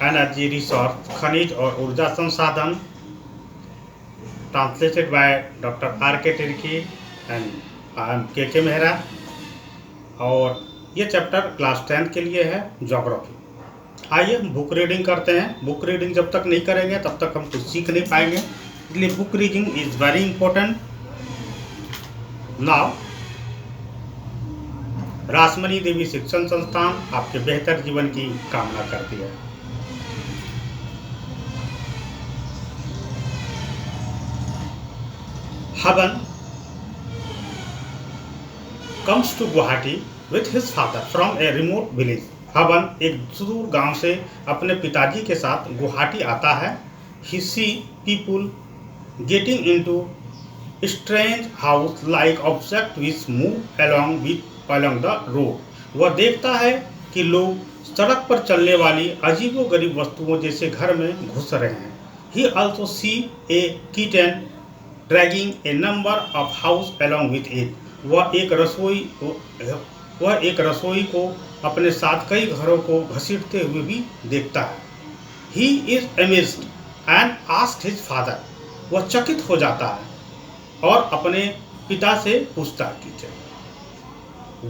Energy resource, खनिज और ऊर्जा संसाधन, ट्रांसलेटेड बाय डॉक्टर आर के तिर्की एंड आई एम के मेहरा। और ये चैप्टर क्लास 10 के लिए है, ज्योग्राफी। आइए हम बुक रीडिंग करते हैं। बुक रीडिंग जब तक नहीं करेंगे तब तक हम कुछ सीख नहीं पाएंगे, इसलिए book reading is very important. Now, Rasmani Devi शिक्षण संस्थान आपके बेहतर जीवन की कामना करती है। हवन comes to Guwahati with his father from a remote village. हवन एक सुदूर गांव से अपने पिताजी के साथ गुवाहाटी आता है। He see people getting into strange house like object which move along the road. वह देखता है कि लोग सड़क पर चलने वाली अजीबोगरीब वस्तुओं जैसे घर में घुस रहे हैं। He also see a kitten dragging a number of house along with it. वह एक रसोई को अपने साथ कई घरों को घसीटते हुए भी देखता है। He is amazed and asked his father. वह चकित हो जाता है और अपने पिता से पूछता है,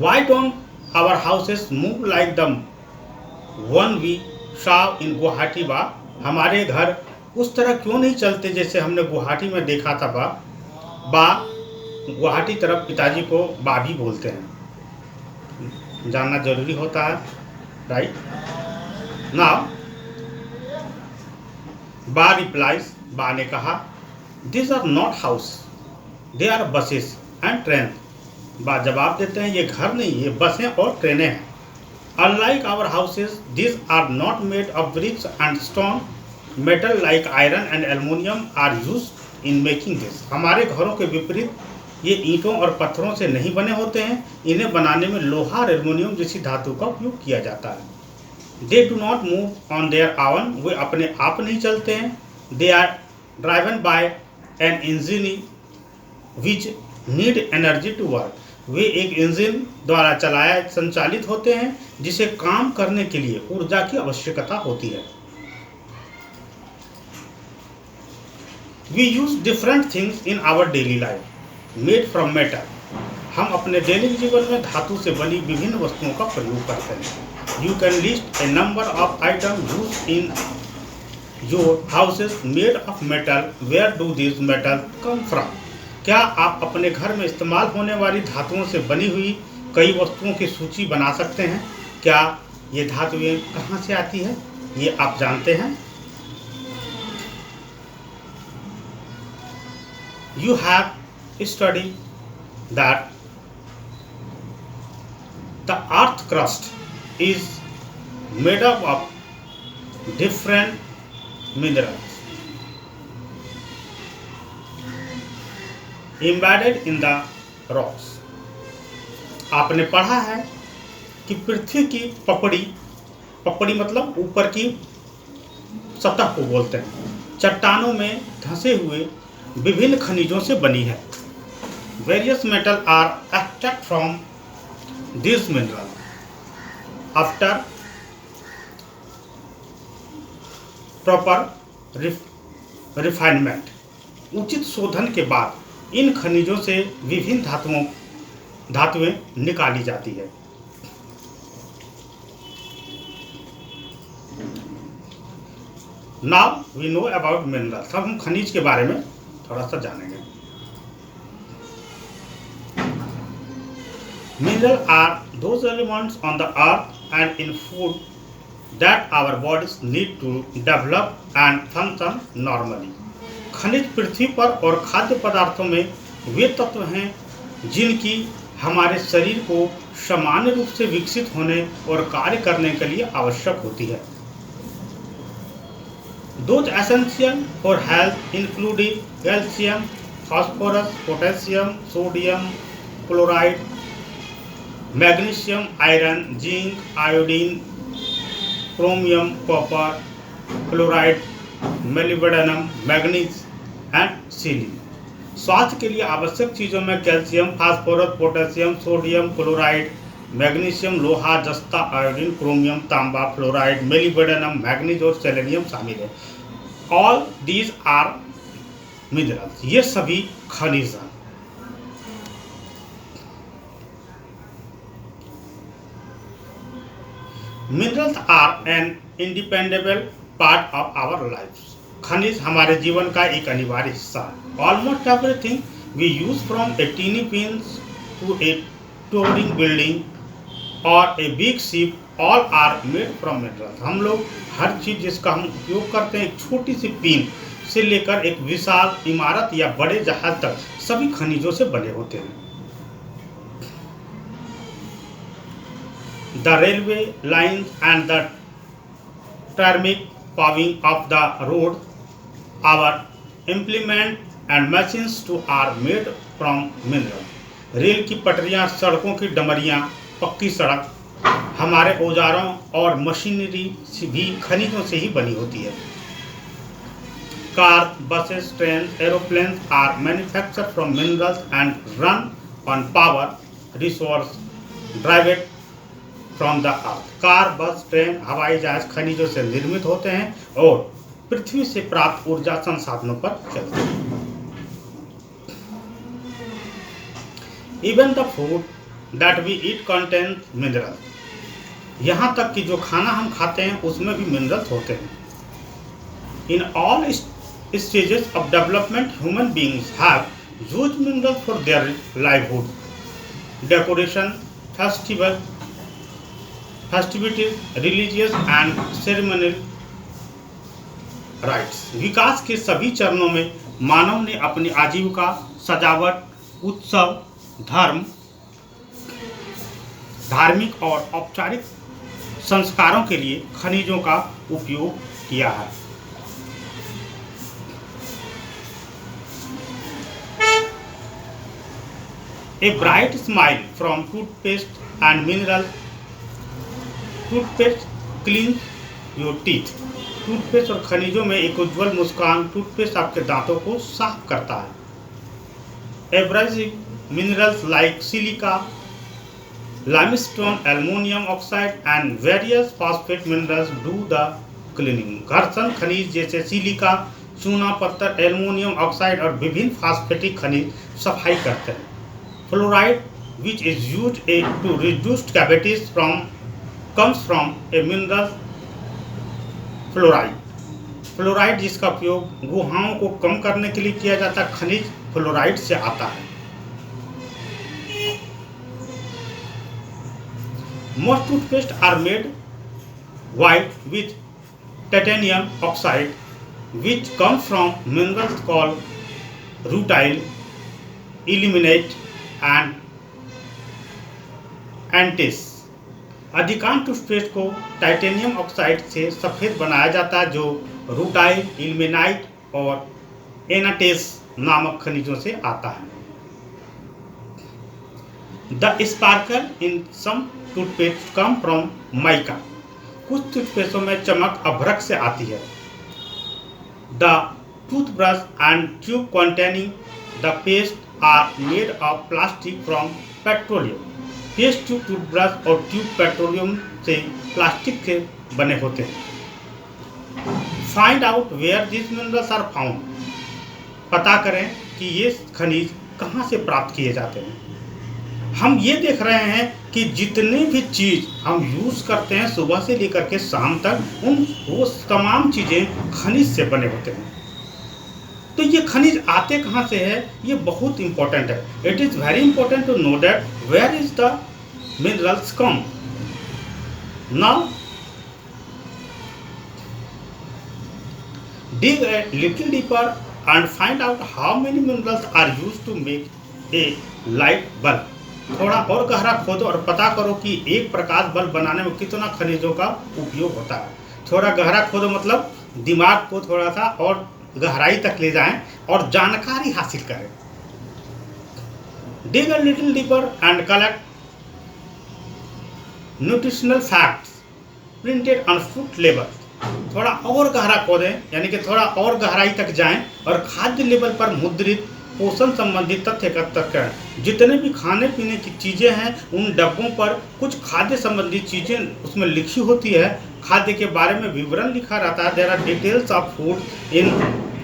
Why don't our houses move like the one we saw in Guwahati बा? हमारे घर उस तरह क्यों नहीं चलते जैसे हमने गुवाहाटी में देखा था बा? गुवाहाटी तरफ पिताजी को बा भी बोलते हैं, जानना जरूरी होता है, राइट। नाउ, बा रिप्लाइज, बा ने कहा, These are not house, they are buses and trains. बा जवाब देते हैं, ये घर नहीं, ये बसें और ट्रेनें हैं। Unlike our houses, these are not made of bricks and stone. Metal like iron and aluminum are used in making this. हमारे घरों के विपरीत ये ईंटों और पत्थरों से नहीं बने होते हैं, इन्हें बनाने में लोहा और एल्युमिनियम जैसी धातु का उपयोग किया जाता है। They do not move on their own. वे अपने आप नहीं चलते हैं। They are driven by an engine which need energy to work. वे एक इंजन द्वारा संचालित होते हैं जिसे काम करने के लिए ऊर्जा की आवश्यकता होती है। We use different things in our daily life made from metal. हम अपने दैनिक जीवन में धातु से बनी विभिन्न वस्तुओं का प्रयोग करते हैं। You can list a number of items used in your houses made of metal. Where do these metals come from? क्या आप अपने घर में इस्तेमाल होने वाली धातुओं से बनी हुई कई वस्तुओं की सूची बना सकते हैं? क्या ये धातुएं कहाँ से आती है, ये आप जानते हैं? You have studied that the earth crust is made up of different minerals embedded in the rocks. आपने पढ़ा है कि पृथ्वी की पपड़ी मतलब ऊपर की सतह को बोलते हैं, चट्टानों में धंसे हुए विभिन्न खनिजों से बनी है। Various metals are extracted from these minerals. After proper refinement, उचित शोधन के बाद इन खनिजों से विभिन्न धातुएं निकाली जाती है। Now we know about minerals. अब हम खनिज के बारे में थोड़ा सा जानेंगे। Minerals are those elements on the earth and in food that our bodies need to develop and function normally. खनिज पृथ्वी पर और खाद्य पदार्थों में वे तत्व हैं जिनकी हमारे शरीर को सामान्य रूप से विकसित होने और कार्य करने के लिए आवश्यक होती है। Those essential for health including calcium, phosphorus, potassium, sodium, chloride, magnesium, iron, zinc, iodine, chromium, copper, chloride, molybdenum, manganese and selenium. स्वास्थ्य के लिए आवश्यक चीज़ों में calcium, phosphorus, potassium, sodium, chloride, magnesium, लोहा, जस्ता, आयोडीन, क्रोमियम, तांबा, फ्लोराइड, मेलिबेडनम, मैग्नीज और सेलेनियम शामिल है। ऑल दीज आर मिनरल्स, ये सभी खनिज हैं। Minerals are an indispensable part of our life. खनिज हमारे जीवन का एक अनिवार्य हिस्सा है। Almost everything we use from a tiny pins to a towering building और a big ship all are made from minerals. हम लोग हर चीज जिसका हम उपयोग करते हैं, एक छोटी सी पिन से लेकर एक विशाल इमारत या बड़े जहाज तक, सभी खनिजों से बने होते हैं। The railway lines and the thermic paving of the road, our implement and machines too are made from mineral. Rail की पटरियां, सड़कों की डमरियां, पक्की सड़क, हमारे औजारों और मशीनरी भी खनिजों से ही बनी होती है। Car, buses, train, aeroplanes are manufactured from minerals and run on power resource derived from the earth. Car, bus, train, हवाई जहाज खनिजों से निर्मित होते हैं और पृथ्वी से प्राप्त ऊर्जा संसाधनों पर चलते हैं। Even the food that we eat contains minerals. यहाँ तक कि जो खाना हम खाते हैं उसमें भी मिनरल्स होते हैं। In all stages of development human beings have used minerals for their livelihood, decoration, festivities, religious and ceremonial rites. विकास के सभी चरणों में मानव ने अपनी आजीविका, सजावट, उत्सव, धार्मिक और औपचारिक संस्कारों के लिए खनिजों का उपयोग किया है। A bright smile from toothpaste and mineral. Toothpaste clean your teeth. Toothpaste और खनिजों में एक उज्जवल मुस्कान। टूथपेस्ट आपके दांतों को साफ करता है। Abrasive minerals like silica, limestone, aluminium oxide and various phosphate minerals do the cleaning. घर्षण खनिज जैसे सिलिका, चूना पत्थर, एल्युमिनियम ऑक्साइड और विभिन्न फॉस्फेटिक खनिज सफाई करते हैं। Fluoride which is used to reduce cavities comes from a mineral fluoride. Fluoride जिसका उपयोग गुहाओं को कम करने के लिए किया जाता है, खनिज फ्लोराइड से आता है। Most toothpaste are made white with titanium oxide which comes from minerals called rutile, ilmenite and antis। अधिकांश टूथपेस्ट को टाइटेनियम ऑक्साइड से सफ़ेद बनाया जाता है जो रूटाइल, इल्मेनाइट और एनाटेस नामक खनिजों से आता है। The sparkle in some toothpaste come from mica. कुछ टूथपेस्टों में चमक अभ्रक से आती है। The toothbrush and tube containing the paste are made of plastic from petroleum. Paste tube, toothbrush और ट्यूब पेट्रोलियम से प्लास्टिक के बने होते हैं। Find out where this minerals are found. पता करें कि ये खनिज कहाँ से प्राप्त किए जाते हैं। हम ये देख रहे हैं कि जितने भी चीज़ हम यूज़ करते हैं सुबह से लेकर के शाम तक, वो तमाम चीज़ें खनिज से बने होते हैं। तो ये खनिज आते कहाँ से है, ये बहुत इंपॉर्टेंट है। It is very important to know that where is the minerals come. Now dig a little deeper and find out how many minerals are used to make a light bulb। थोड़ा और गहरा खोदो और पता करो कि एक प्रकाश बल्ब बनाने में कितना खनिजों का उपयोग होता है। थोड़ा गहरा खोदो मतलब दिमाग को थोड़ा सा और गहराई तक ले जाएं और जानकारी हासिल करें। Dig a little deeper and collect nutritional facts printed on food label। थोड़ा और गहरा खोदें यानी कि थोड़ा और गहराई तक जाएं और खाद्य लेबल पर मुद्रित पोषण संबंधी तथ्य एकत्र करें। जितने भी खाने पीने की चीज़ें हैं उन डब्बों पर कुछ खाद्य संबंधी चीज़ें उसमें लिखी होती है, खाद्य के बारे में विवरण लिखा रहता है। There are details of food in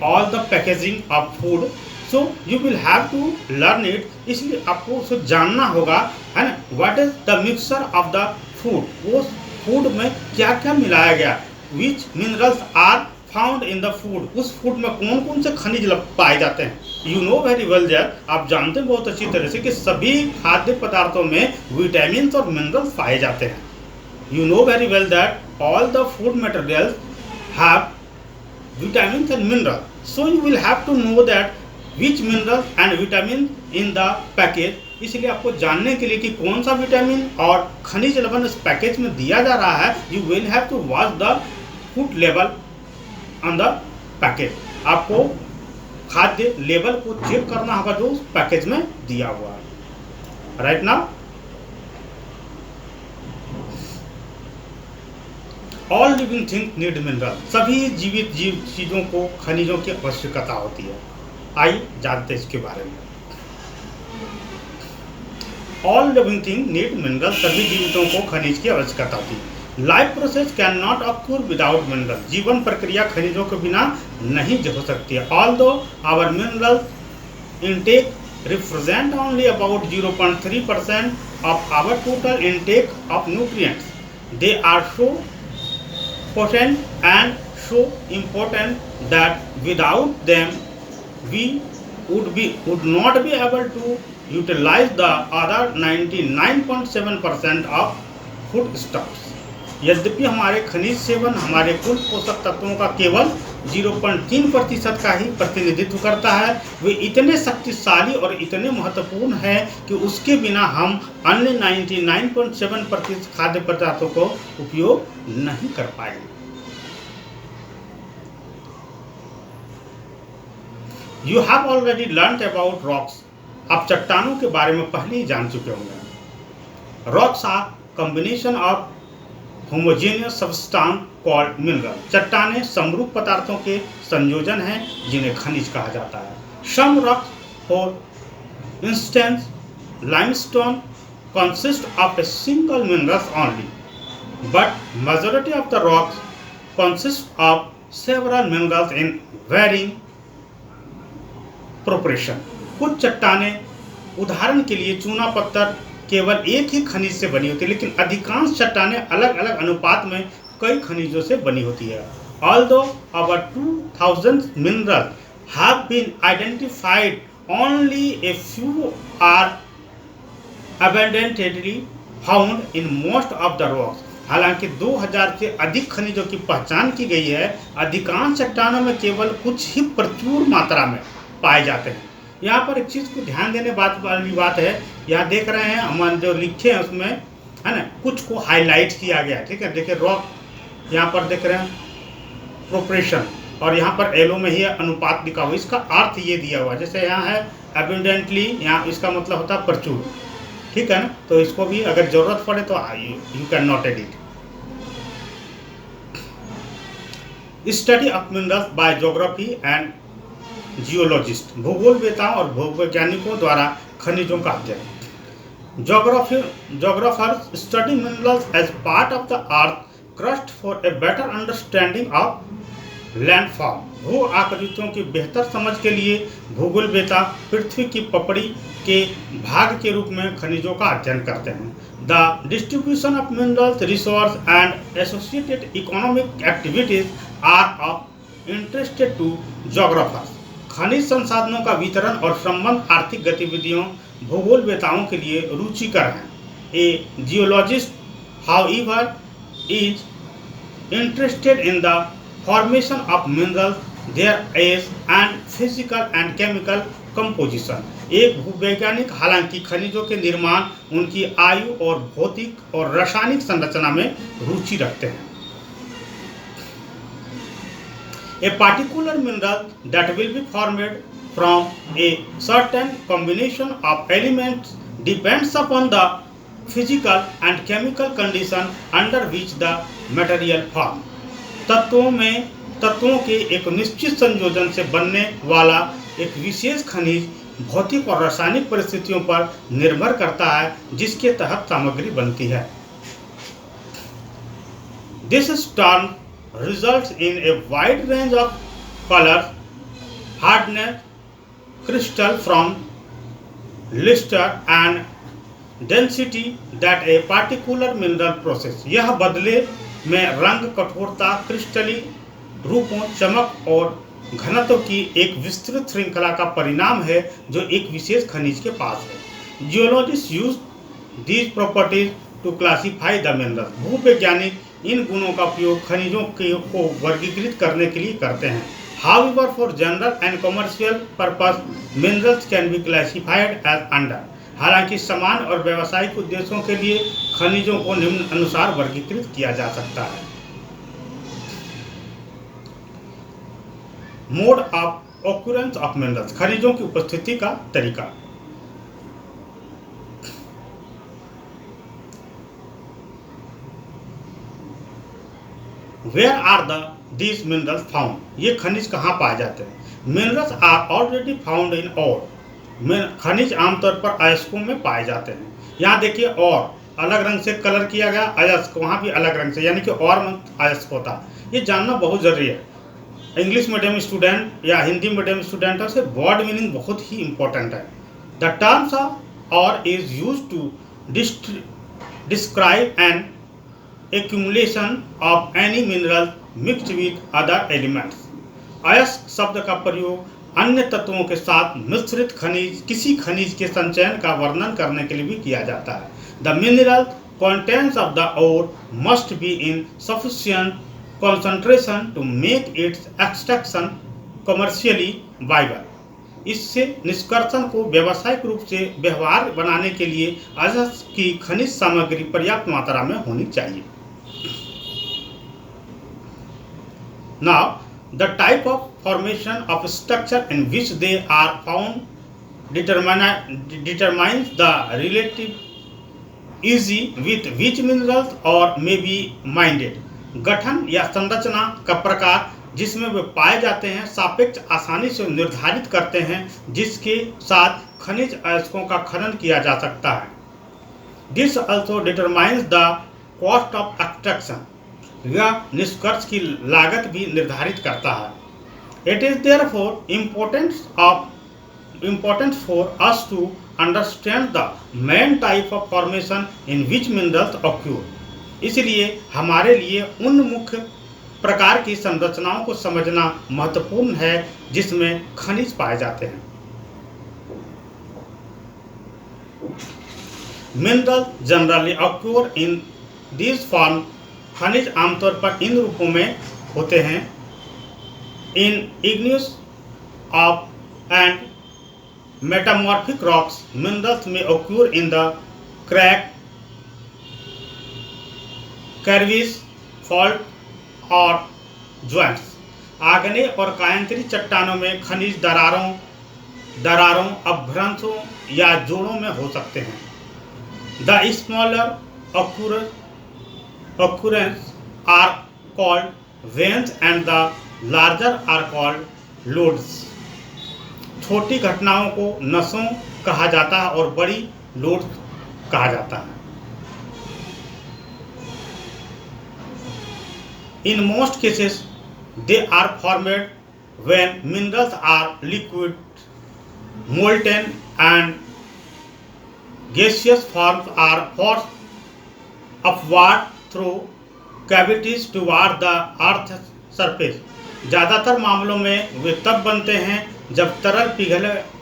all the packaging of food, so you will have to learn it. इसलिए आपको उसको जानना होगा, है ना। What is the mixture of the food, वो फूड में क्या क्या मिलाया गया। Which minerals are found in the food, उस फूड में कौन कौन से खनिज पाए जाते हैं। You know very well that, आप जानते हैं बहुत अच्छी तरह से कि सभी खाद्य पदार्थों में विटामिन और मिनरल्स पाए जाते हैं। You know very well that all the food materials have vitamin and mineral, so you will have to know that which mineral and vitamin in the package. इसलिए आपको जानने के लिए कि कौन सा विटामिन और खनिज लवण इस पैकेज में दिया जा रहा है, you will have to watch the food level on the package. आपको खाद्य लेवल को चेक करना होगा जो उस पैकेज में दिया हुआ है। Right now, all living things need mineral, सभी जीवित जीव चीजों को खनिजों की आवश्यकता होती है। आइए जानते हैं इसके बारे में। All living thing need mineral, सभी जीवितों को खनिज की आवश्यकता होती है। Life process can not occur without mineral, जीवन प्रक्रिया खनिजों के बिना नहीं हो सकती है। Although our mineral intake represent only about 0.3% of our total intake of nutrients, they are so potent and so important that without them we would not be able to utilize the other 99.7% of food stocks। यद्यपि हमारे खनिज seven हमारे कुल पोषक तत्वों का केवल 0.3% का ही प्रतिनिधित्व करता है, वे इतने शक्तिशाली और इतने महत्वपूर्ण हैं कि उसके बिना हम अन्य 99.7% खाद्य पदार्थों को उपयोग नहीं कर पाएंगे। You have already learn about rocks, आप चट्टानों के बारे में पहले ही जान चुके होंगे। Rocks are combination of homogeneous substance called mineral, चट्टानें समरूप पदार्थों के संयोजन हैं जिन्हें खनिज कहा जाता है। Some rocks for instance limestone consist of a single minerals only, but majority of the rocks consist of several minerals in varying proportion. कुछ चट्टानें, उदाहरण के लिए चूना पत्थर, केवल एक ही खनिज से बनी होती है, लेकिन अधिकांश चट्टानें अलग अलग अनुपात में कई खनिजों से बनी होती है। Although our 2000 minerals have been identified, only a few are abundantly found in most of the rocks. हालांकि 2000 से अधिक खनिजों की पहचान की गई है, अधिकांश चट्टानों में केवल कुछ ही प्रचुर मात्रा में पाए जाते हैं। यहाँ पर एक चीज़ को ध्यान देने वाली बात है, यहाँ देख रहे हैं हम जो लिखे हैं उसमें, है ना, कुछ को हाईलाइट किया गया है। ठीक है, देखिए रॉक यहाँ पर देख रहे हैं प्रोपोर्शन, और यहाँ पर एलो में ही अनुपात लिखा हुआ। इसका अर्थ ये दिया हुआ, जैसे यहाँ है एबिडेंटली, यहाँ इसका मतलब होता है प्रचुर। ठीक है ना, तो इसको भी अगर जरूरत पड़े तो you can note it. Study of minerals by geography and geologist, भूगोलवेताओं और भूवैज्ञानिकों द्वारा खनिजों का अध्ययन। Geographers study minerals as part of the earth crust for a better understanding of landform, भू आकृतियों की बेहतर समझ के लिए भूगोलवेता पृथ्वी की पपड़ी के भाग के रूप में खनिजों का अध्ययन करते हैं। The distribution of minerals resource and associated economic activities are of interest to geographers, खनिज संसाधनों का वितरण और संबंध आर्थिक गतिविधियों भूगोलवेताओं के लिए रुचिकर हैं। A geologist however is interested in the formation of minerals, their age and physical and chemical composition. एक भूवैज्ञानिक हालांकि खनिजों के निर्माण, उनकी आयु और भौतिक और रासायनिक संरचना में रुचि रखते हैं। A particular mineral that will be formed from a certain combination of elements depends upon the physical and chemical condition under which the material form। तत्वों के एक निश्चित संयोजन से बनने वाला एक विशेष खनिज भौतिक और रासायनिक परिस्थितियों पर निर्भर करता है जिसके तहत सामग्री बनती है। This storm results in a wide range of colors, hardness, crystal from luster and density that a particular mineral process। यह बदले में रंग, कठोरता, क्रिस्टली रूपों, चमक और घनत्व की एक विस्तृत श्रृंखला का परिणाम है जो एक विशेष खनिज के पास है। Geologist use these properties to classify the minerals. भूवैज्ञानिक इन गुणों का उपयोग खनिजों को वर्गीकृत करने के लिए करते हैं। However, for general and commercial purpose, minerals can be classified as under। हालांकि सामान्य और व्यावसायिक उद्देश्यों के लिए खनिजों को निम्न अनुसार वर्गीकृत किया जा सकता है। Mode of occurrence of minerals. खनिजों की उपस्थिति का तरीका। Where are these minerals found. ये खनिज कहाँ पाए जाते हैं। Minerals are already found in ore. खनिज आमतौर पर अयस्कों में पाए जाते हैं। यहाँ देखिए, और अलग रंग से कलर किया गया, अयस्क वहाँ भी अलग रंग से, यानी कि और अयस्क होता। ये जानना बहुत जरूरी है। इंग्लिश मीडियम स्टूडेंट या हिंदी मीडियम स्टूडेंटों से वर्ड मीनिंग बहुत ही इंपॉर्टेंट है। The terms ore is use to describe an accumulation of any mineral mixed with other elements। अयस्क शब्द का प्रयोग अन्य तत्वों के साथ मिश्रित किसी खनिज के संचयन का वर्णन करने के लिए भी किया जाता है। The mineral contents of the ore must be in sufficient concentration to make its extraction commercially viable। इससे निष्कर्षण को व्यावसायिक रूप से व्यवहार बनाने के लिए अयस्क की खनिज सामग्री पर्याप्त मात्रा में होनी चाहिए। Now, the type of formation of structure in which they are found determines the relative ease with which minerals or may be mined। गठन या संरचना का प्रकार जिसमें वे पाए जाते हैं सापेक्ष आसानी से निर्धारित करते हैं जिसके साथ खनिज अयस्कों का खनन किया जा सकता है। This also determines the cost of extraction। यह निष्कर्ष की लागत भी निर्धारित करता है। It is therefore important for us to understand the main type of formation in which minerals occur। इसलिए हमारे लिए उन मुख्य प्रकार की संरचनाओं को समझना महत्वपूर्ण है जिसमें खनिज पाए जाते हैं। Minerals generally occur in these forms। खनिज आमतौर पर इन रूपों में होते हैं। इन igneous of and metamorphic rocks, minerals may occur in the crack, crevice, fault और joints। आग्नेय और कायांतरित चट्टानों में खनिज दरारों, अपभ्रंशों या जोड़ों में हो सकते हैं। The smaller occurrences are called veins and the larger are called lodes। छोटी घटनाओं को नसों कहा जाता है और बड़ी लोड कहा जाता है। In most cases they are formed when minerals are liquid, molten and gaseous forms are forced upward through cavities toward the earth's surface। ज़्यादातर मामलों में वे तब बनते हैं जब तरल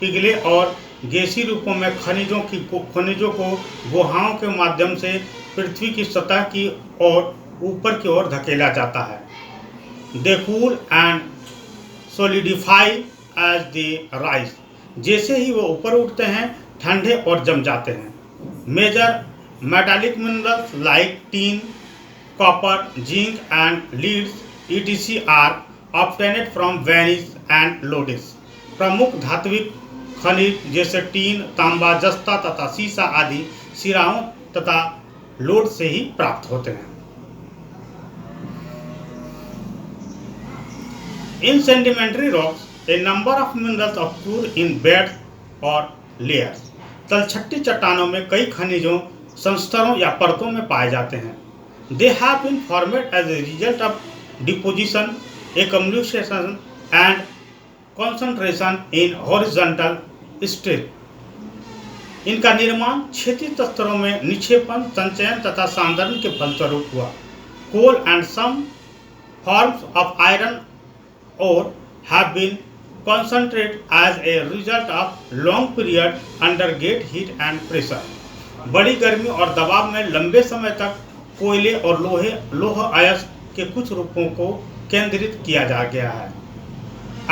पिघले और गैसीय रूपों में खनिजों को गुहाओं के माध्यम से पृथ्वी की सतह की ओर ऊपर की ओर धकेला जाता है। They cool and solidify as they rise। जैसे ही वो ऊपर उठते हैं ठंडे और जम जाते हैं। Major metallic minerals like tin, copper, zinc and leads etc. are obtained from veins and lodes। प्रमुख धात्विक खनिज जैसे टीन, तांबा, जस्ता तथा सीसा आदि सिराओं तथा लोड से ही प्राप्त होते हैं। In sedimentary rocks, a number of minerals occur in beds और लेयर्स। तलछटी चट्टानों में कई खनिजों, संस्तरों या परतों में पाए जाते हैं। They have been formed as a result of deposition, accumulation and concentration in horizontal strata. इनका निर्माण क्षैतिज स्तरों में निक्षेपण, संचयन तथा सांद्रण के फलस्वरूप हुआ। Coal and some forms of iron ore have been concentrated as a result of long period under great heat and pressure। बड़ी गर्मी और दबाव में लंबे समय तक कोयले और लौह अयस्क के कुछ रूपों को केंद्रित किया जा गया है।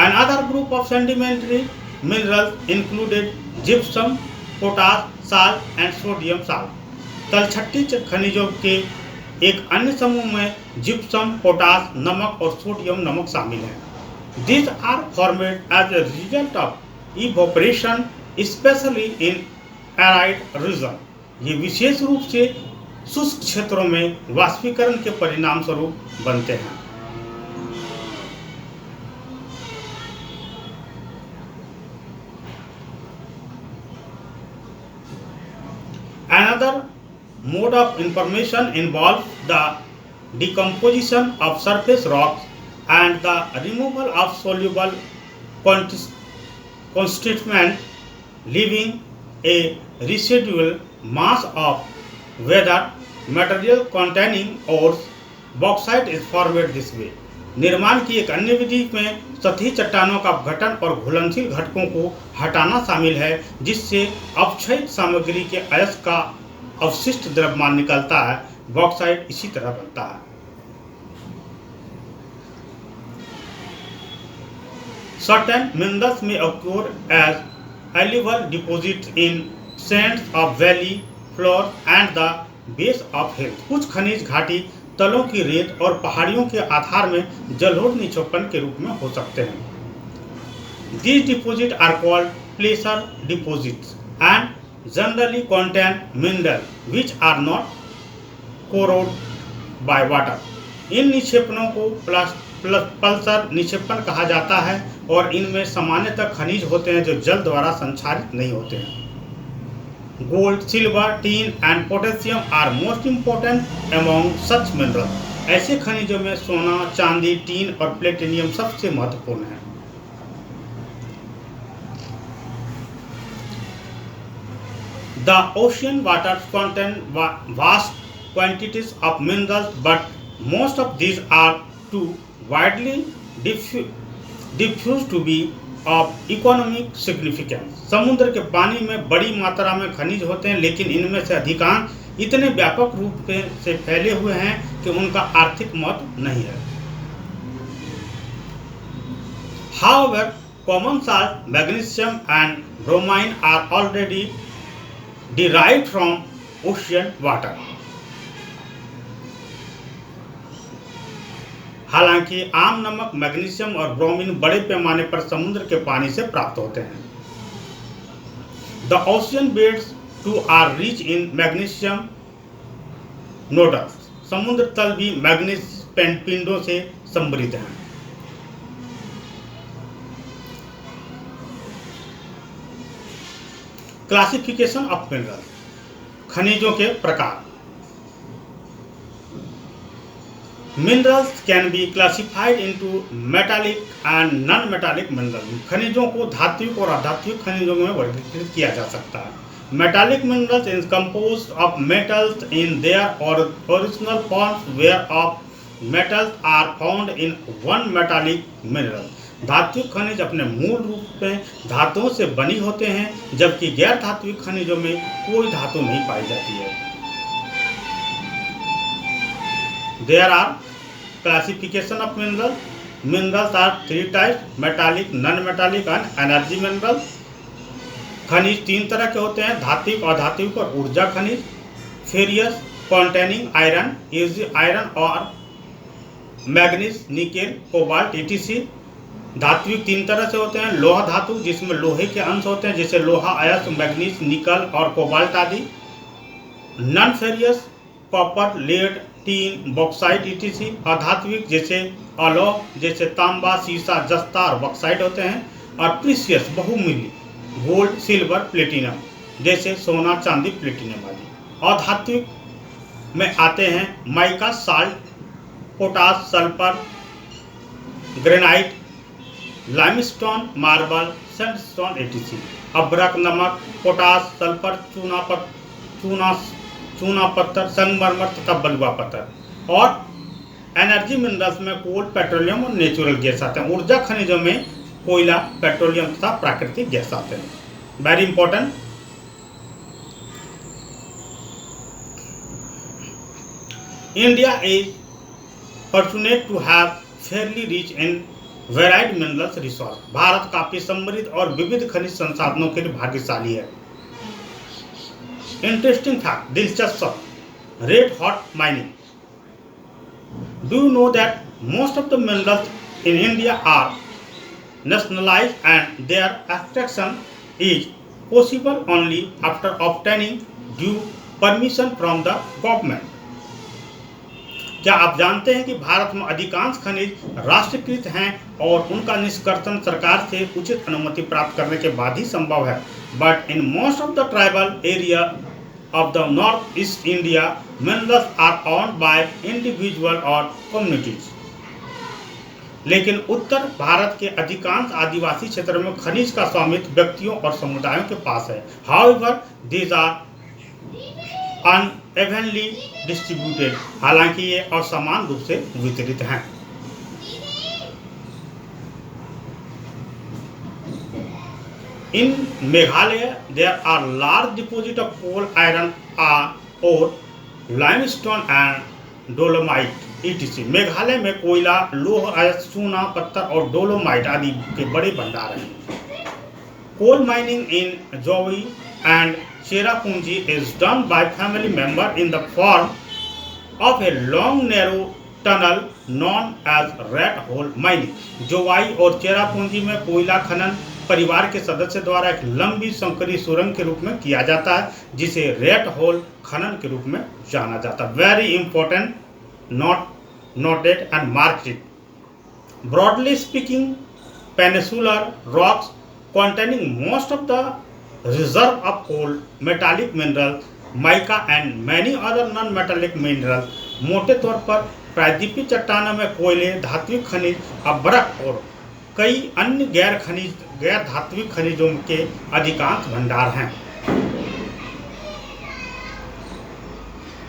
Another group of sedimentary minerals included gypsum, potash, salt and sodium salt। तलछटी खनिजों के एक अन्य समूह में जिप्सम, पोटास, नमक और सोडियम नमक शामिल है। These are formed as a result of evaporation, especially in arid region। ये विशेष रूप से शुष्क क्षेत्रों में वाष्पीकरण के परिणाम स्वरूप बनते हैं। Another mode of information involves the decomposition of surface rocks and the removal of soluble constituent, leaving a residual mass of weathered material containing ores। Bauxite is formed this way। निर्माण की एक अन्य विधि में सतही चट्टानों का अपघटन और घुलनशील घटकों को हटाना शामिल है, जिससे अपक्षयित सामग्री के अयस्क का अवशिष्ट द्रव्यमान निकलता है। बॉक्साइट इसी तरह बनता है। Certain minerals may occur as alluvial deposits in sands of valley floor and the base of hills। कुछ खनिज घाटी तलों की रेत और पहाड़ियों के आधार में जलोढ़ निक्षेपण के रूप में हो सकते हैं। These deposits are called placer deposits and generally contain minerals which are not corroded by water। इन निक्षेपणों को पल्सर निक्षेपण कहा जाता है और इनमें सामान्यतः खनिज होते हैं जो जल द्वारा संक्षारित नहीं होते हैं। Gold, silver, tin and potassium are most important among such minerals. ऐसे खनिजों में सोना, चांदी, टीन और प्लेटिनियम सबसे महत्वपूर्ण है। The ocean waters contain vast quantities of minerals, but most of these are too widely diffused to be of economic significance। समुद्र के पानी में बड़ी मात्रा में खनिज होते हैं, लेकिन इनमें से अधिकांश इतने व्यापक रूप से फैले हुए हैं कि उनका आर्थिक महत्व नहीं है। However, common salt, magnesium and bromine are already derived from ocean water। हालांकि आम नमक, मैग्नीशियम और ब्रोमीन बड़े पैमाने पर समुद्र के पानी से प्राप्त होते हैं। The ocean beds too are rich in magnesium nodules. समुद्र तल भी मैग्नीज पिंडों से समृद्ध हैं। Classification of mineral. खनिजों के प्रकार। Minerals can be classified into metallic and non-metallic minerals। खनिजों को धात्विक और अधात्विक खनिजों में वर्गीकृत किया जा सकता है। Metallic minerals is composed of metals in their original forms, whereof metals are found in one metallic mineral। धात्विक खनिज अपने मूल रूप में धातुओं से बनी होते हैं, जबकि गैर धात्विक खनिजों में कोई धातु नहीं पाई जाती है। There are classification of minerals। Minerals are three types: metallic, non-metallic and energy minerals। खनिज तीन तरह के होते हैं: धात्विक, अधात्विक और ऊर्जा खनिज। फेरियस containing iron, आयरन और मैग्नीज, निकेल, कोबाल्ट etc। धात्विक तीन तरह से होते हैं: लोहा धातु जिसमें लोहे के अंश होते हैं जैसे लोहा अयस्क, मैग्नीज, निकल और कोबाल्ट आदि। Non ferrous copper, lead, tin, bauxite etc। अधात्विक जैसे अलॉय जैसे तांबा, सीसा, जस्ता और बॉक्साइट होते हैं। और प्रीशियस बहुमूल्य गोल्ड, सिल्वर, प्लेटिनम जैसे सोना, चांदी, प्लेटिनम आदि। और धात्विक में आते हैं mica, salt, potash, sulphur, granite, limestone, marble, sandstone etc. अभ्रक, नमक, पोटास, सल्फर, चूना पत्थर, संगमरमर तथा बलुआ पत्थर। और एनर्जी मिनरल्स में कोल, पेट्रोलियम और नेचुरल गैस आते हैं। ऊर्जा खनिजों में कोयला, पेट्रोलियम तथा प्राकृतिक गैस आते हैं। Very important. India is fortunate to have fairly rich in varied minerals resource. भारत काफी समृद्ध और विविध खनिज संसाधनों के लिए भाग्यशाली है। इंटरेस्टिंग फैक्ट, दिलचस्प, red hot mining. Do you know that most of the minerals in India are nationalized and their extraction is possible only after obtaining due permission from the government? क्या आप जानते हैं कि भारत में अधिकांश खनिज राष्ट्रीयकृत हैं और उनका निष्कर्षण सरकार से उचित अनुमति प्राप्त करने के बाद ही संभव है। But in most of the tribal area of the northeast India, minerals are owned by individual or communities. लेकिन उत्तर भारत के अधिकांश आदिवासी क्षेत्रों में खनिज का स्वामित्व व्यक्तियों और समुदायों के पास है। However, these are unevenly distributed. हालांकि ये असमान रूप से वितरित हैं। In Meghalaya, there are large deposits of coal, iron ore, limestone and dolomite etc. Meghalaya में कोयला, लोह अयस्क, चूना पत्थर और डोलोमाइट आदि के बड़े भंडार हैं। Coal mining in Jowi and Cherrapunji is done by family member in the form of a long narrow tunnel known as rat hole mining. Jowai और चेरापूंजी में कोयला खनन परिवार के सदस्य द्वारा एक लंबी संकरी सुरंग के रूप में किया जाता है, जिसे रेट होल खनन के रूप में जाना जाता है। Very important, noted and marked. Broadly speaking, peninsular rocks containing most of the reserve of coal, metallic minerals, mica and many other non-metallic minerals। मोटे तौर पर प्रायद्वीपीय चट्टानों में कोयले, धात्विक खनिज, अभ्रक और कई अन्य गैर धात्विक खनिजों के अधिकांश भंडार हैं।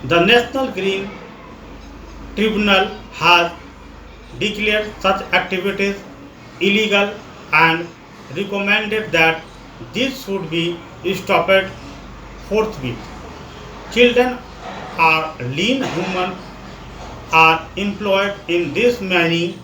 The National Green Tribunal has declared such activities illegal and recommended that this should be stopped forthwith. Children or lean humans are employed in this mining.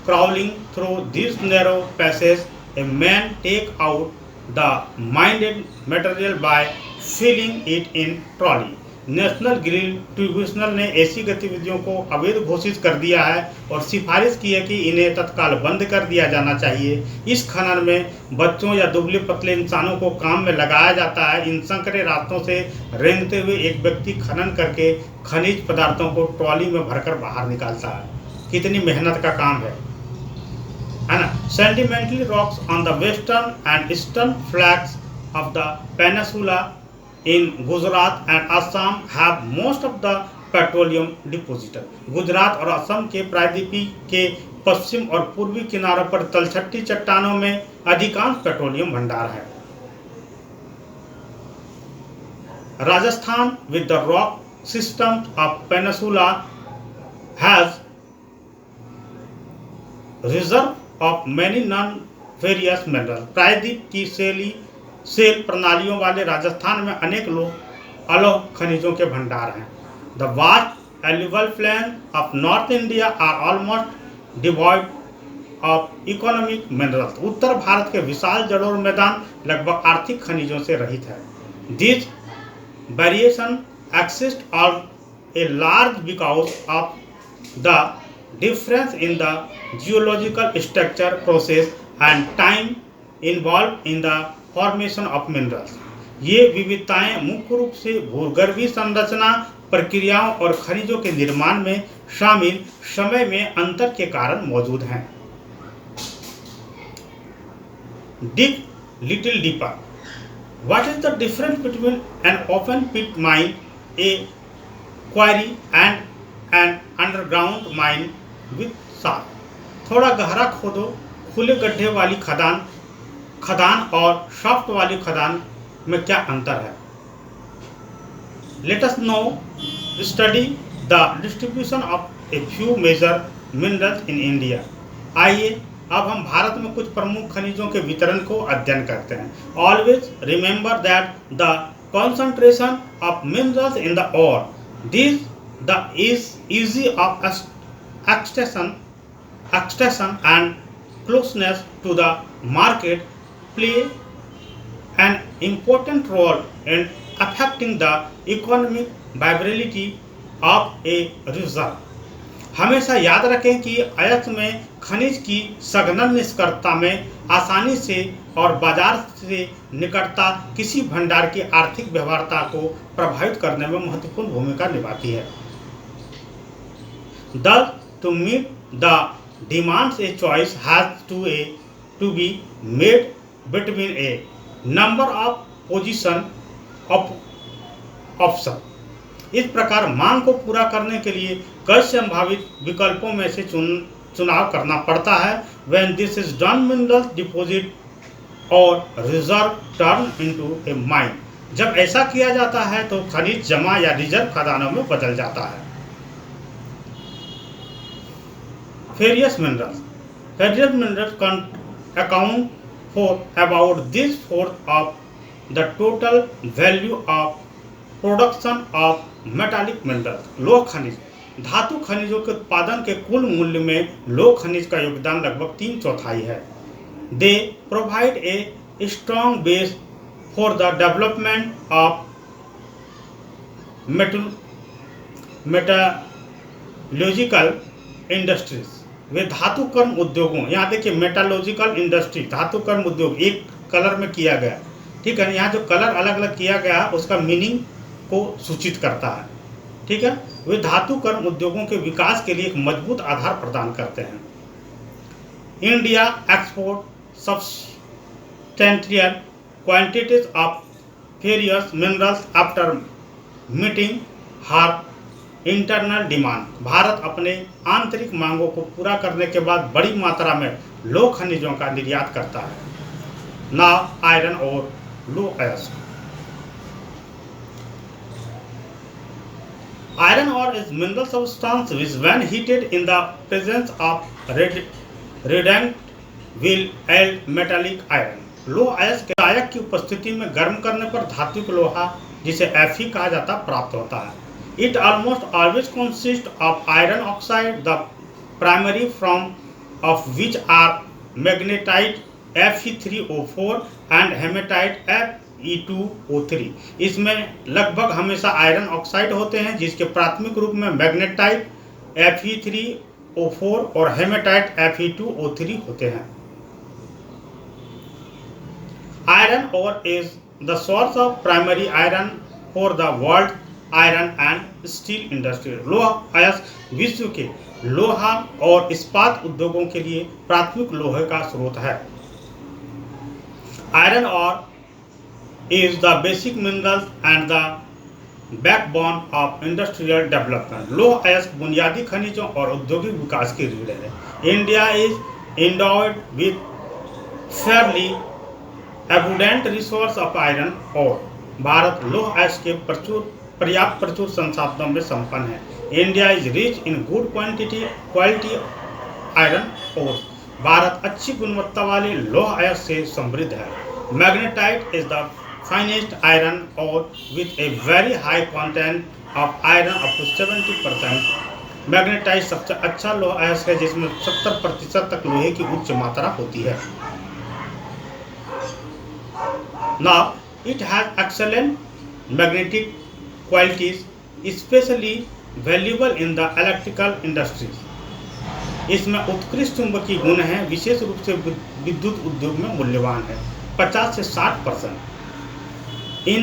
Crawling through this narrow passage, a man take out the mined material by filling it in trolley. National green tribunal ने ऐसी गतिविधियों को अवैध घोषित कर दिया है और सिफारिश की है कि इन्हें तत्काल बंद कर दिया जाना चाहिए। इस खनन में बच्चों या दुबले पतले इंसानों को काम में लगाया जाता है। इन संकरे रास्तों से रेंगते हुए एक व्यक्ति खनन करके खनिज पदार्थों को ट्रॉली में भरकर बाहर निकालता है। कितनी मेहनत का काम है ना। Sedimentary rocks on the western and eastern flanks of the peninsula in Gujarat and Assam have most of the petroleum deposits. Gujarat और असम के प्रायद्वीपीय के पश्चिम और पूर्वी किनारों पर तलछटी चट्टानों में अधिकांश पेट्रोलियम भंडार है। Rajasthan with the rock systems of peninsula has reserve of many non-ferrous minerals. प्रायद्वीप की सेल प्रणालियों वाले राजस्थान में अनेक अलौह खनिजों के भंडार हैं। The vast alluvial plains of North India are almost devoid of economic minerals. उत्तर भारत के विशाल जड़ोर मैदान लगभग आर्थिक खनिजों से रहित है। These variation exists on a large because of the difference in the geological structure, process and time involved in the formation of minerals. ये विविधताएं मुख्य रूप से भूगर्भीय संरचना, प्रक्रियाओं और खनिजों के निर्माण में शामिल समय में अंतर के कारण मौजूद हैं। Deep little deeper. What is the difference between an open pit mine, a quarry, and an underground mine with shaft? थोड़ा गहरा खोदो, खुले गड्ढे वाली खदान खदान और शाफ्ट वाली खदान में क्या अंतर है? Let us now study the distribution of a few major minerals in India. आइए अब हम भारत में कुछ प्रमुख खनिजों के वितरण को अध्ययन करते हैं. Always remember that the concentration of minerals in the ore, this the is easy of extraction and closeness to the market play an important role in affecting the economic viability of a reserve. हमेशा याद रखें कि अयस्क में खनिज की सघन निष्कर्षता में आसानी से और बाजार से निकटता किसी भंडार की आर्थिक व्यवहार्यता को प्रभावित करने में महत्वपूर्ण भूमिका निभाती है. Thus, to meet the demands, a choice has to be made between a number of position of option. इस प्रकार मांग को पूरा करने के लिए कई संभावित विकल्पों में से चुनाव करना पड़ता है. When this is done, mineral deposit or reserve turn into a mine. जब ऐसा किया जाता है तो खनिज जमा या रिजर्व खदानों में बदल जाता है. Ferrous minerals. Ferrous minerals account for about this fourth of the total value of production of metallic minerals. लोह खनिज. धातु खनिजों के उत्पादन के कुल मूल्य में लोह खनिज का योगदान लगभग 3/4 है. They provide a strong base for the development of metallurgical industries. वे धातु कर्म उद्योगों, यहाँ देखिए मेटालॉजिकल इंडस्ट्री, धातु कर्म उद्योग एक कलर में किया गया, ठीक है. यहाँ जो कलर अलग अलग किया गया उसका मीनिंग को सूचित करता है, ठीक है. वे धातु कर्म उद्योगों के विकास के लिए एक मजबूत आधार प्रदान करते हैं. India export substantial quantities of furious minerals after meeting her internal demand. Bharat अपने आंतरिक मांगों को पूरा करने के बाद बड़ी मात्रा में लोह खनिजों का निर्यात करता है. नाउ आयरन और लोह अयस्क. Iron ore is mineral substance which when heated in the presence of reductant will yield metallic iron. लोह अयस्क की उपस्थिति में गर्म करने पर धात्विक लोहा जिसे Fe कहा जाता प्राप्त होता है. It almost always consists of iron oxide, the primary form of which are magnetite Fe3O4 and hematite Fe2O3. इसमें लगभग हमेशा आयरन ऑक्साइड होते हैं जिसके प्राथमिक रूप में मैग्नेटाइट Fe3O4 और हेमेटाइट Fe2O3 होते हैं. Iron ore is the source of primary iron for the world iron and steel industry. लोह अयस्क विश्व के लोहा और इस्पात उद्योगों के लिए प्राथमिक लोहे का स्रोत है. आयरन और is the basic minerals and the backbone of industrial development. लोह अयस्क बुनियादी खनिजों और औद्योगिक विकास की रीढ़ है. India is endowed with fairly abundant resource of iron ore. Bharat लोह अयस्क के प्रचुर संसाधनों में संपन्न है. India is rich in good quality iron ore. Bharat अच्छी गुणवत्ता वाले लोह अयस्क से समृद्ध है. Magnetite is the finest iron ore with a very high content of iron up to 70%. Magnetite सबसे अच्छा लोह अयस्क है जिसमें 70% तक लोहे की उच्च मात्रा होती है. Now it has excellent magnetic qualities, especially valuable in the electrical industries. इसमें उत्कृष्ट चुंबकीय गुण हैं, विशेष रूप से विद्युत उद्योग में मूल्यवान है. 50 से 60%. In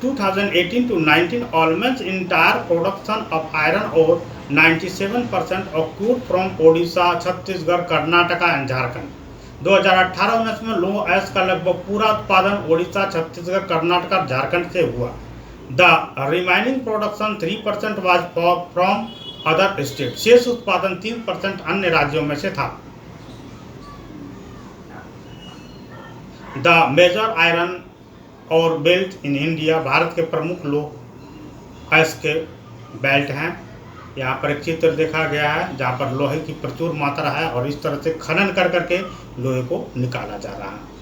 2018 to 19, almost entire production of iron ore, 97% occurred from Odisha, Chhattisgarh, Karnataka and Jharkhand. 2018-19 में लौह अयस्क का लगभग पूरा उत्पादन ओडिशा, छत्तीसगढ़, कर्नाटक, झारखंड से हुआ। The remaining production 3% was from other state. शेष उत्पादन 3% अन्य राज्यों में से था। द मेजर आयरन और बेल्ट इन इंडिया, भारत के प्रमुख लौह अयस्क के बेल्ट हैं। यहाँ पर एक चित्र देखा गया है जहाँ पर लोहे की प्रचुर मात्रा है और इस तरह से खनन कर करके लोहे को निकाला जा रहा है।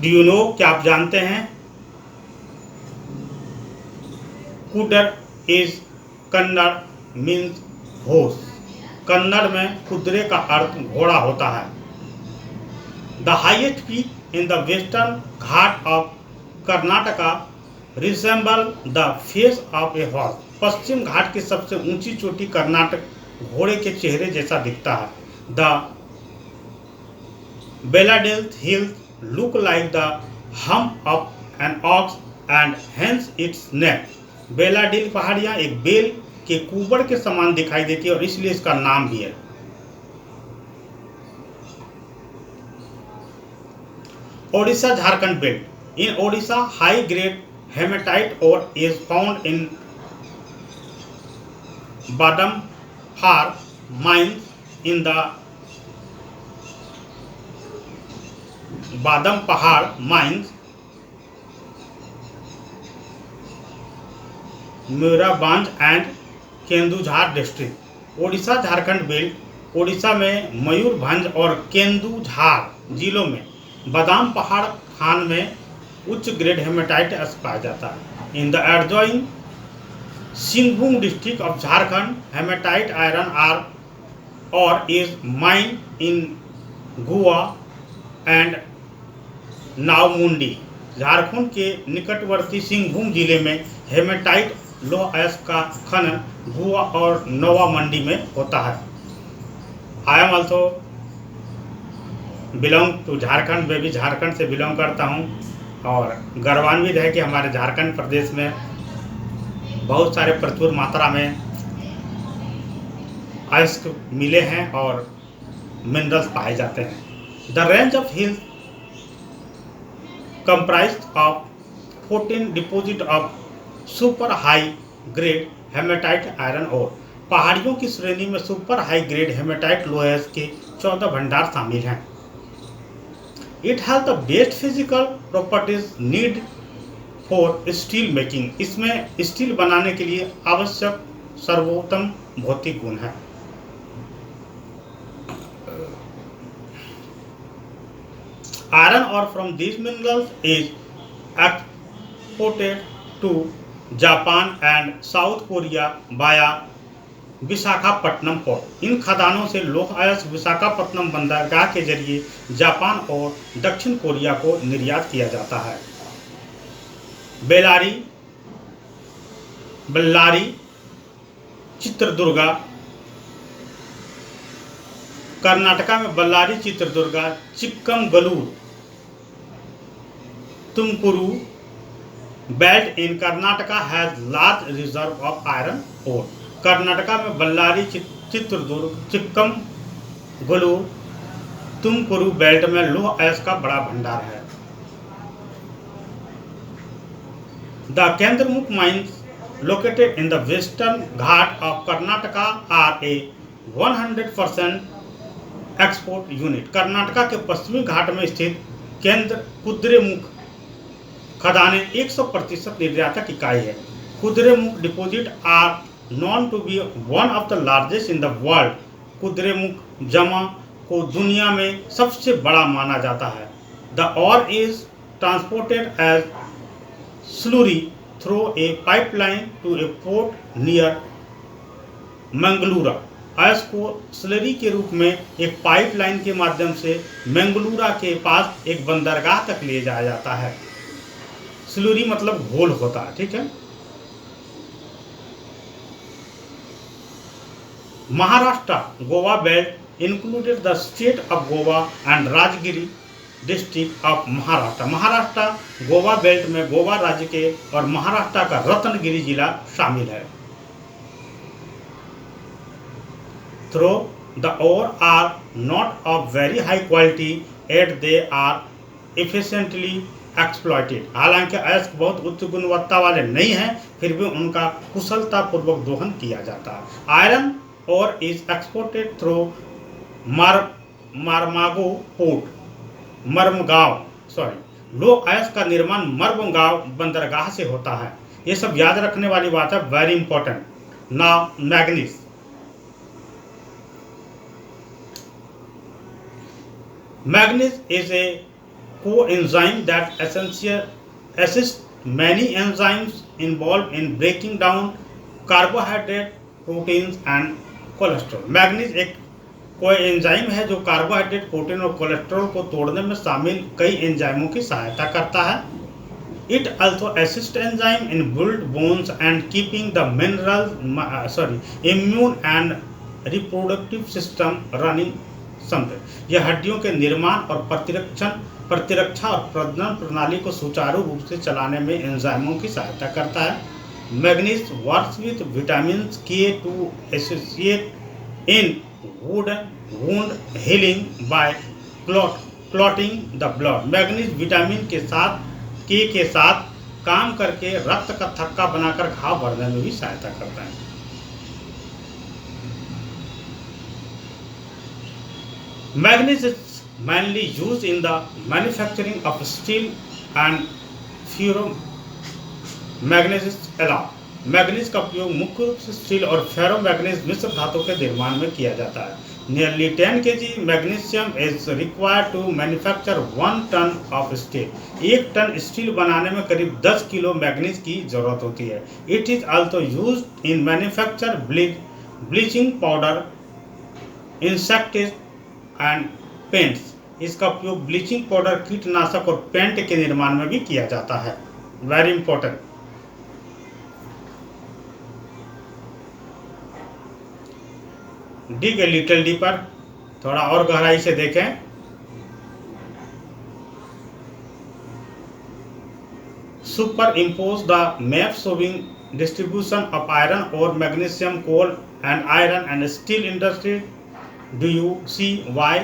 डू यू नो, क्या आप जानते हैं? Kudre is Kannada means horse. Kannada में कुदरे का अर्थ घोड़ा होता है। The highest peak in the western घाट of Karnataka resemble the face of a horse. पश्चिम घाट की सबसे ऊंची चोटी कर्नाटक घोड़े के चेहरे जैसा दिखता है। The Bailadila hills look like the hump of an ox and hence its name. Bailadila पहाड़ियां एक बेल के कुबड़ के समान दिखाई देती है और इसलिए इसका नाम भी है। Odisha Jharkhand belt. In Odisha high grade hematite ore is found in Badampahar mines in the Badampahar mines, Murabhanj and Kendujhar district. Odisha Jharkhand belt Odisha में मयूरभंज और केंदुझार जिलों में बादाम पहाड़ खान में उच्च ग्रेड हेमेटाइट पाया जाता है। In the adjoining Singhbhum district of Jharkhand, hematite iron ore और is mine in Gua and नावमुंडी। Jharkhand के निकटवर्ती सिंहभूम जिले में हेमेटाइट लौह अयस्क का खनन गुआ और नवा मंडी में होता है। I am also belong to Jharkhand. मैं भी झारखंड से बिलोंग करता हूँ और गर्वान्वित है कि हमारे झारखंड प्रदेश में बहुत सारे प्रचुर मात्रा में अयस्क मिले हैं और मिनरल्स पाए जाते हैं। The range of hills comprised of 14 deposit of super high grade hematite iron ore। पहाड़ियों की श्रेणी में सुपर हाई ग्रेड हेमेटाइट लोहे के 14 भंडार शामिल हैं। It has the best physical properties need for steel making. इसमें स्टील बनाने के लिए आवश्यक सर्वोत्तम भौतिक गुण है। Iron ore from these minerals is exported to Japan and south Korea बाया विशाखापट्टनम पोर्ट। इन खदानों से लौह अयस्क विशाखापट्टनम बंदरगाह के जरिए जापान और दक्षिण कोरिया को निर्यात किया जाता है। बेल्लारी, चित्रदुर्गा। कर्नाटका में Ballari, Chitradurga, Chikkamagaluru, Tumakuru belt in Karnataka has large reserve of iron ore. Karnataka में बल्लारी, चित्रदुर्ग, चिक्कमगलूर, तुमकुरू बेल्ट में लौह अयस्क का बड़ा भंडार है। The Kudremukh mines located in the western Ghat of Karnataka are a 100% export unit। Karnataka के पश्चिमी घाट में स्थित केंद्र कुद्रेमुख खदानें 100% निर्यातक इकाई है। Kudremukh deposit are known to be one of the largest in the world. Kudremukh जमा को दुनिया में सबसे बड़ा माना जाता है। The ore is transported as slurry through a pipeline to a port near मंगलूरा। अयस्क को स्लरी के रूप में एक पाइपलाइन के माध्यम से मंगलूरा के पास एक बंदरगाह तक ले जाया जाता है। स्लरी मतलब घोल होता है, ठीक है। Maharashtra Goa belt included the state of Goa and Rajagiri district of Maharashtra. Maharashtra Goa belt में गोवा राज्य के और महाराष्ट्र का रत्नगिरी जिला शामिल है। through the ore are not of very high quality, yet they are efficiently exploited. हालांकि अयस्क बहुत उच्च गुणवत्ता वाले नहीं हैं, फिर भी उनका कुशलतापूर्वक दोहन किया जाता है। Iron ore is exported through Marmagao port लो अयस्क का निर्माण मरमगांव बंदरगाह से होता है। ये सब याद रखने वाली बात है, very important. Now manganese. Manganese is a coenzyme that assists many enzymes involved in breaking down carbohydrate, proteins and cholesterol. Manganese एक कोई एंजाइम है जो कार्बोहाइड्रेट, प्रोटीन और कोलेस्ट्रॉल को तोड़ने में शामिल कई एंजाइमों की सहायता करता है। It also assists enzyme in build bones and keeping the immune and reproductive system running समृद्ध। यह हड्डियों के निर्माण और प्रतिरक्षा और प्रजनन प्रणाली को सुचारू रूप से चलाने में एंजाइमों की सहायता करता है। Manganese works with vitamin K to associate in wound healing by clotting the blood। Manganese vitamin के साथ काम करके रक्त का थक्का बनाकर घाव भरने में भी सहायता करता है। Manganese is mainly used in the manufacturing of steel and ferromagnetic alloy। Manganese का उपयोग मुख्य रूप से स्टील और फेरोमैग्नीज मिश्र धातु के निर्माण में किया जाता है। Nearly 10 kg magnesium is required to manufacture 1 ton of steel. 1 ton steel बनाने में करीब 10 किलो मैग्नीज की जरूरत होती है। It is also used in manufacture bleaching powder, insecticide and paints. इसका उपयोग ब्लीचिंग पाउडर, कीटनाशक और पेंट के निर्माण में भी किया जाता है। Very important. Dig a little deeper, थोड़ा और गहराई से देखें। Superimpose the map showing distribution of iron ore magnesium, coal and iron and steel industry. Do you see why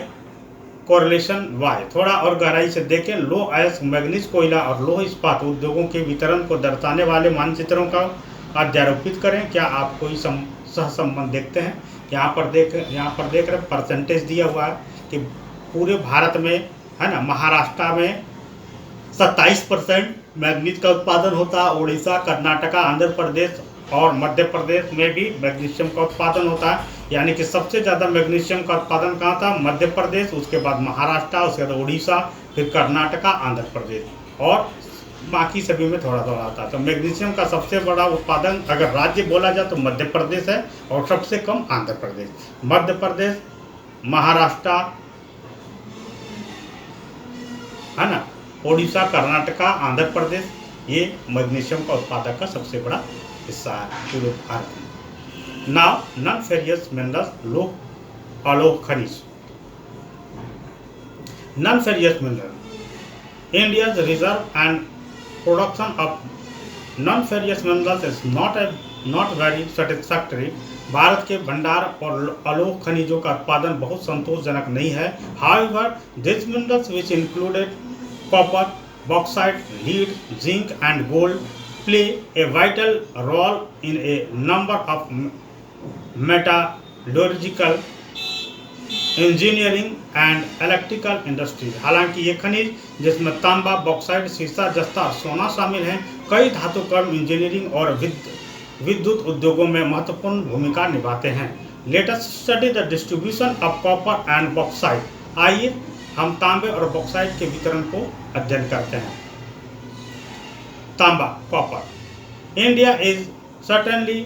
correlation why. थोड़ा और गहराई से देखें। लो अयस्क, मैग्नीज, कोयला और लोह इस्पात उद्योगों के वितरण को दर्शाने वाले मानचित्रों का अध्यारोपित करें। क्या आप कोई सहसंबंध देखते हैं? यहाँ पर देख रहे परसेंटेज दिया हुआ है कि पूरे भारत में, है ना, महाराष्ट्र में 27% मैग्नीज का उत्पादन होता है। उड़ीसा, कर्नाटका, आंध्र प्रदेश और मध्य प्रदेश में भी मैग्नीशियम का उत्पादन होता है। यानी कि सबसे ज़्यादा मैग्नीशियम का उत्पादन कहाँ था? मध्य प्रदेश, उसके बाद महाराष्ट्र, उसके बाद उड़ीसा, फिर कर्नाटका, आंध्र प्रदेश और बाकी सभी में थोड़ा थोड़ा आता है। तो मैग्नीशियम का सबसे बड़ा उत्पादन अगर राज्य बोला जाए तो मध्य प्रदेश है और सबसे कम आंध्र प्रदेश। मध्य प्रदेश, महाराष्ट्र, है ना, उड़ीसा, कर्नाटका, आंध्र प्रदेश, ये मैग्नीशियम का उत्पादक का सबसे बड़ा हिस्सा है पूरे भारत में। Now non furious minerals, Aloh खनिज। Non furious mineral, India's reserve and production of non-ferrous minerals is not very satisfactory। Bharat के भंडार और अलोह खनिजों का उत्पादन बहुत संतोषजनक नहीं है। However, these minerals which included copper, bauxite, lead, zinc and gold play a vital role in a number of metallurgical, engineering and electrical industries. हालांकि ये खनिज जिसमें तांबा, बॉक्साइट, सीसा, जस्ता और सोना शामिल हैं, कई धातुकर्म, इंजीनियरिंग और विद्युत उद्योगों में महत्वपूर्ण भूमिका निभाते हैं। Let us study the distribution of copper and bauxite. आइए हम तांबे और बॉक्साइट के वितरण को अध्ययन करते हैं। तांबा, copper. India is certainly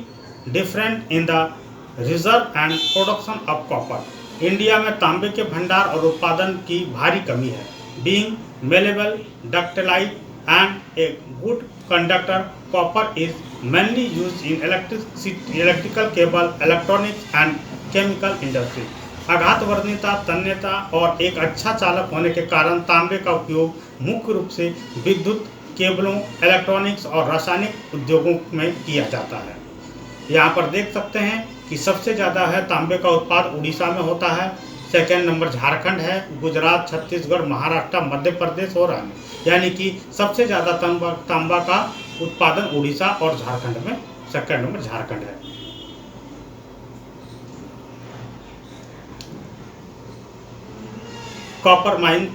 different in the reserve and production of copper. India में तांबे के भंडार और उत्पादन की भारी कमी है। Being malleable, ductile and a good conductor, copper is mainly used in electrical cable, electronics and chemical industry. आघातवर्णीयता, तन्यता और एक अच्छा चालक होने के कारण तांबे का उपयोग मुख्य रूप से विद्युत केबलों, इलेक्ट्रॉनिक्स और रासायनिक उद्योगों में किया जाता है। यहाँ पर देख सकते हैं कि सबसे ज़्यादा है तांबे का उत्पाद उड़ीसा में होता है, सेकेंड नंबर झारखंड है, गुजरात, छत्तीसगढ़, महाराष्ट्र, मध्य प्रदेश और अन्य। यानी कि सबसे ज़्यादा तांबा का उत्पादन उड़ीसा और झारखंड में, सेकेंड नंबर झारखंड है। कॉपर माइन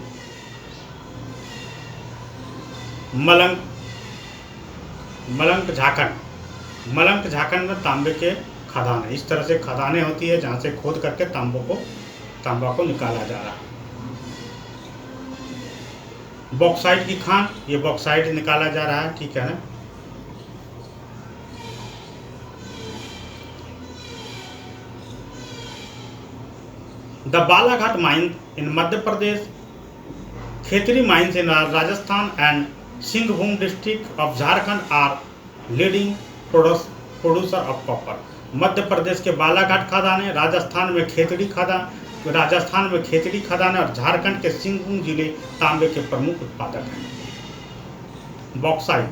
मलंक झारखंड में तांबे के खदान है। इस तरह से खदानें होती है जहाँ से खोद करके तांबा को निकाला जा रहा है। बॉक्साइट की खान, ये बॉक्साइट निकाला जा रहा है, ठीक है ना। The Balaghat mine in Madhya Pradesh, Khetri mines in Rajasthan and Singhbhum district of Jharkhand are leading producer of copper. Madhya Pradesh के बालाघाट खदानें, राजस्थान में खेतड़ी खदान और झारखंड के सिंहभूम जिले तांबे के प्रमुख उत्पादक हैं। Bauxite,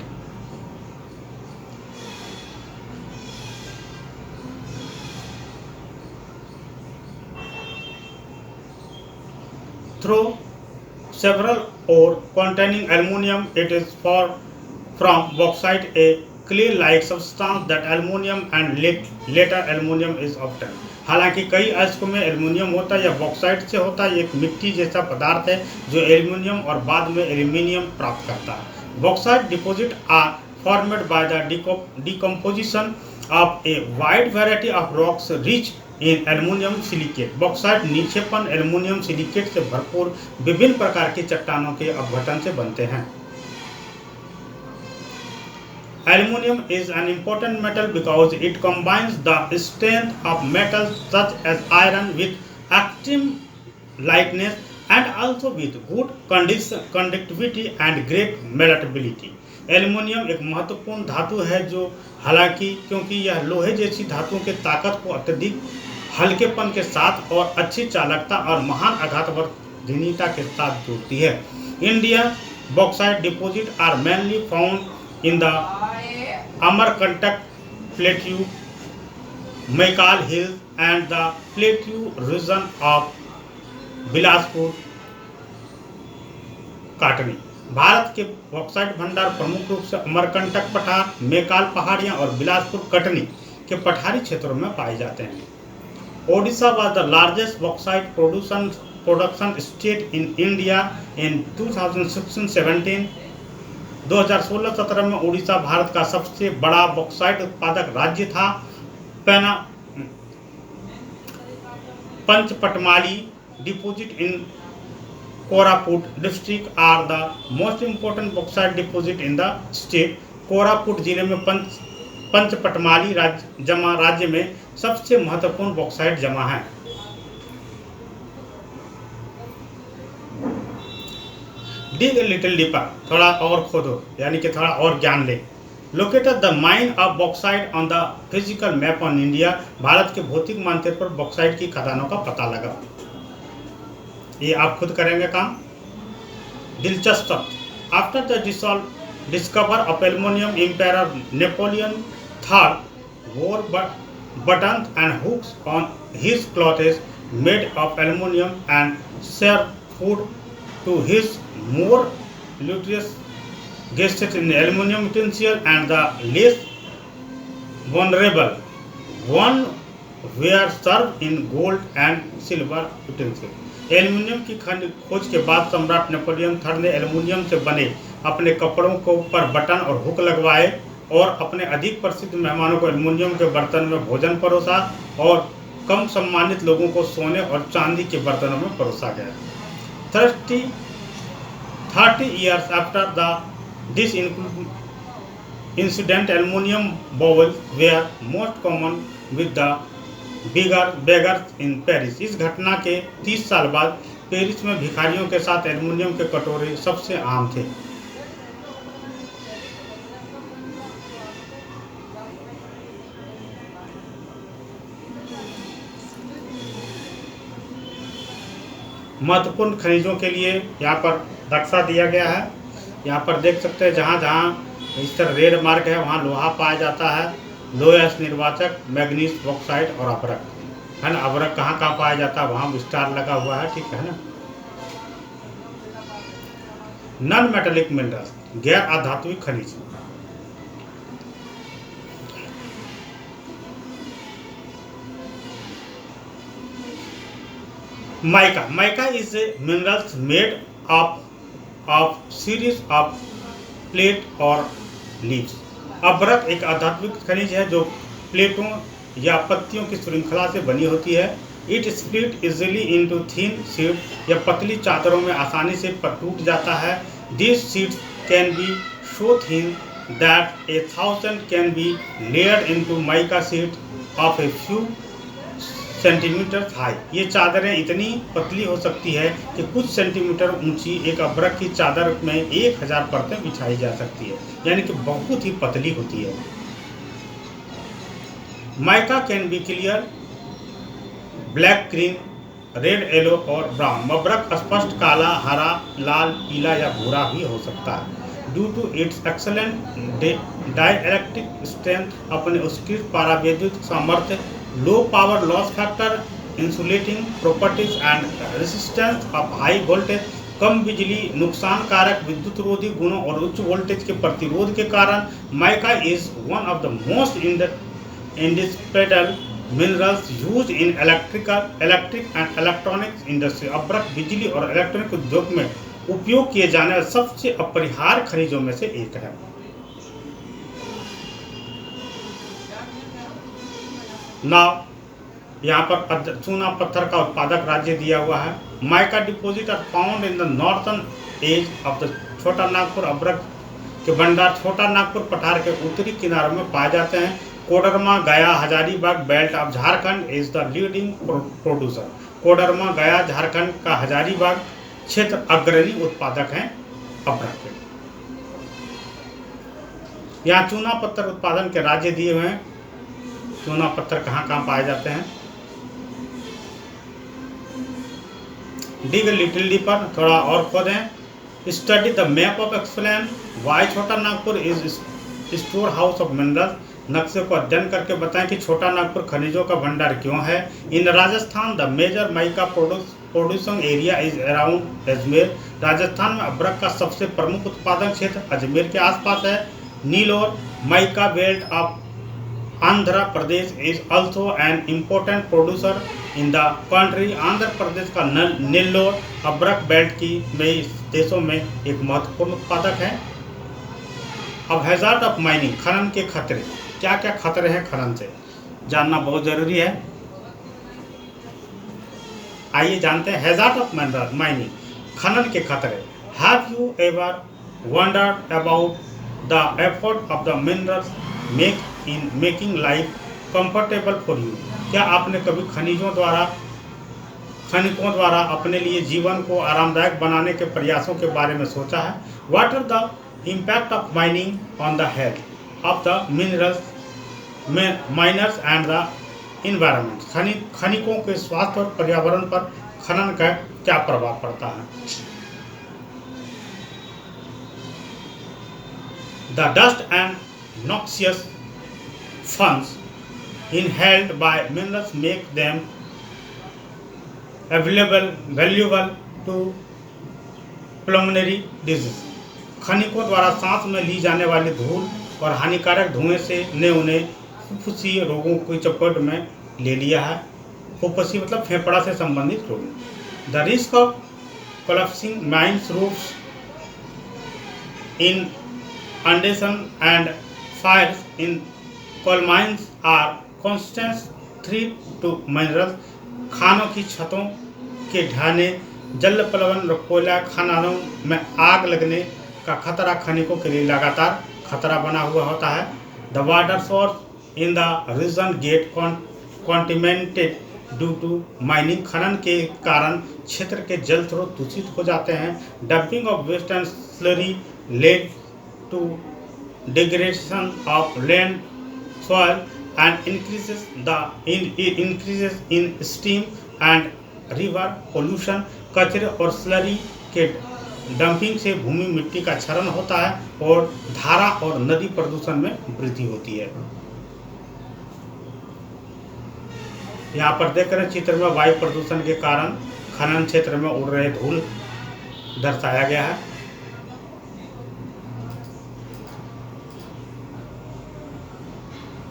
through several ore containing aluminum, it is from bauxite a clay-like substance that aluminum and later aluminum is obtained। हालांकि कई अयस्क में एल्युमिनियम होता है या बॉक्साइट से होता है। एक मिट्टी जैसा पदार्थ है जो एल्युमिनियम और बाद में एल्युमिनियम प्राप्त करता है। Bauxite deposit are formed by the decomposition of a wide variety of rocks rich in aluminium silicate. Bauxite नीचेपन एल्युमिनियम सिलिकेट से भरपूर विभिन्न प्रकार की चट्टानों के अपघटन से बनते हैं। Aluminium is an important metal because it combines the strength of metals such as iron with extreme lightness and also with good conductivity and great malleability। Aluminium एक महत्वपूर्ण धातु है जो हालांकि क्योंकि यह लोहे जैसी धातुओं के ताकत को अत्यधिक हल्केपन के साथ और अच्छी चालकता और महान आघातवर्धनीयता के साथ जोड़ती है। India bauxite deposit are mainly found in the Amarkantak plateau, Maikal hills and the plateau region of Bilaspur Katni. भारत के बॉक्साइट भंडार प्रमुख रूप से अमरकंटक पठार, मैकाल पहाड़ियां और बिलासपुर कटनी के पठारी क्षेत्रों में पाए जाते हैं। Odisha was the largest bauxite production state in India in 2016-17। 2016-17 में उड़ीसा भारत का सबसे बड़ा बॉक्साइट उत्पादक राज्य था। Panchpatmali deposit in Koraput district are the most important bauxite deposit in the state. Koraput जिले में पंचपटमाली राज्य में सबसे महत्वपूर्ण बॉक्साइट जमा है। डिग ए लिटिल डीपर, थोड़ा और खोदो, यानी कि थोड़ा और ज्ञान ले। Located the mine of bauxite on the physical map on India, Bharat के भौतिक मानचित्र पर बॉक्साइट की खदानों का पता लगा। ये आप खुद करेंगे काम। दिलचस्प, after the discover of aluminium, empire Napoleon III wore buttons and hooks on his clothes made of aluminum and served food to his more luxurious guests in aluminum utensils, and the less vulnerable one were served in gold and silver utensils। Aluminium की खोज के बाद सम्राट Napoleon III ने aluminium से बने अपने कपड़ों को पर बटन और हुक लगवाए और अपने अधिक प्रसिद्ध मेहमानों को एल्युमिनियम के बर्तन में भोजन परोसा और कम सम्मानित लोगों को सोने और चांदी के बर्तनों में परोसा गया। 30 years after this incident, aluminum bowls were most common with the beggars in Paris। इस घटना के 30 साल बाद पेरिस में भिखारियों के साथ एल्युमिनियम के कटोरे सबसे आम थे। महत्वपूर्ण खनिजों के लिए यहाँ पर नक्शा दिया गया है। यहाँ पर देख सकते हैं जहाँ जहाँ इस तरह रेड मार्क है वहाँ लोहा पाया जाता है लोयस निर्वाचक, मैग्नीज, बॉक्साइट और अभ्रक है ना। अभ्रक कहाँ कहाँ पाया जाता है, वहाँ स्टार लगा हुआ है, ठीक है ना। नॉन मेटेलिक मिनरल्स, गैर आधात्विक खनिज। Mica is a minerals made of series of plate और लीव्स। अभ्रक एक आधात्विक खनिज है जो प्लेटों या पत्तियों की श्रृंखला से बनी होती है। It split easily into thin sheet, या पतली चादरों में आसानी से टूट जाता है। This sheets can be so thin that 1000 can be layered into mica sheet of a few centimetre high. ये चादरें इतनी पतली हो सकती है कि कुछ सेंटीमीटर ऊंची एक अभ्रक की चादर में 1000 परतें बिछाई जा सकती है, यानी कि बहुत ही पतली होती है। Mica can be clear, black, green, red, yellow और ब्राउन। अभ्रक स्पष्ट काला, हरा, लाल, पीला या भूरा भी हो सकता है। Due to its excellent dielectric strength, अपने उत्कृष्ट परावैद्युत सामर्थ्य, low power loss factor, insulating properties and resistance of high voltage, कम बिजली नुकसान कारक विद्युत रोधी गुणों और उच्च वोल्टेज के प्रतिरोध के कारण mica is one of the most indispensable minerals use in electric and electronics industry. अभ्रक बिजली और इलेक्ट्रॉनिक उद्योग में उपयोग किए जाने वाले सबसे अपरिहार्य खनिजों में से एक है। नाउ यहाँ पर चूना पत्थर का उत्पादक राज्य दिया हुआ है। Mica deposit are found in the northern edge of the Chota Nagpur. अभ्रक के भंडार छोटा नागपुर पठार के उत्तरी किनारों में पाए जाते हैं। कोडरमा, गया, Hazaribagh belt of Jharkhand is the leading producer. Koderma, गया, झारखंड का हजारीबाग क्षेत्र अग्रणी उत्पादक हैं अभ्रक के। यहाँ चूना पत्थर उत्पादन के राज्य दिए हुए हैं। चूना पत्थर कहाँ कहाँ पाए जाते हैं। डिग लिटिल डीपर, थोड़ा और खोदें। Study the map of explain why Chota Nagpur is store house of minerals. नक्शे को अध्ययन करके बताएं कि छोटा नागपुर खनिजों का भंडार क्यों है। In Rajasthan the major mica producing area is around Ajmer. Rajasthan में अभ्रक का सबसे प्रमुख उत्पादन क्षेत्र अजमेर के आसपास है। Nellore, mica belt of Andhra Pradesh is also an important producer in the country. Andhra Pradesh का नेल्लोर अभ्रक बेल्ट की देशों में एक महत्वपूर्ण उत्पादक है। अब हैजार्ड ऑफ माइनिंग, खनन के खतरे। क्या क्या खतरे हैं खनन से, जानना बहुत जरूरी है। आइए जानते हैं हैजार्ड ऑफ माइनिंग, खनन के खतरे। Have you ever wondered about the effort of the minerals making life comfortable for you. क्या आपने कभी खनिकों द्वारा अपने लिए जीवन को आरामदायक बनाने के प्रयासों के बारे में सोचा है। What are the impact of mining on the health of the miners and the environment. खनिकों के स्वास्थ्य और पर्यावरण पर खनन का क्या प्रभाव पड़ता है। The dust and noxious fumes inhaled by minerals make them valuable to pulmonary disease। खनिकों द्वारा सांस में ली जाने वाली धूल और हानिकारक धुएं से ने उन्हें फुफ्फुसी रोगों की चपेट में ले लिया है। फुफ्फुसी मतलब फेफड़ा से संबंधित रोग। The risk of collapsing mines roofs in inundation and fires in coal mines are constant threat to minerals। खानों की छतों के ढहने, जल प्लवन, कोयला खदानों में आग लगने का खतरा खनिकों के लिए लगातार खतरा बना हुआ होता है। The water source in the region get contaminated due to mining. खनन के कारण क्षेत्र के जल स्रोत दूषित हो जाते हैं। Dumping of waste and slurry lead to degradation of land soil and increases in steam and river pollution। कचरे और स्लरी के डंपिंग से भूमि मिट्टी का क्षरण होता है और धारा और नदी प्रदूषण में वृद्धि होती है। यहाँ पर देख रहे हैं चित्र में वायु प्रदूषण के कारण खनन क्षेत्र में उड़ रहे धूल दर्शाया गया है।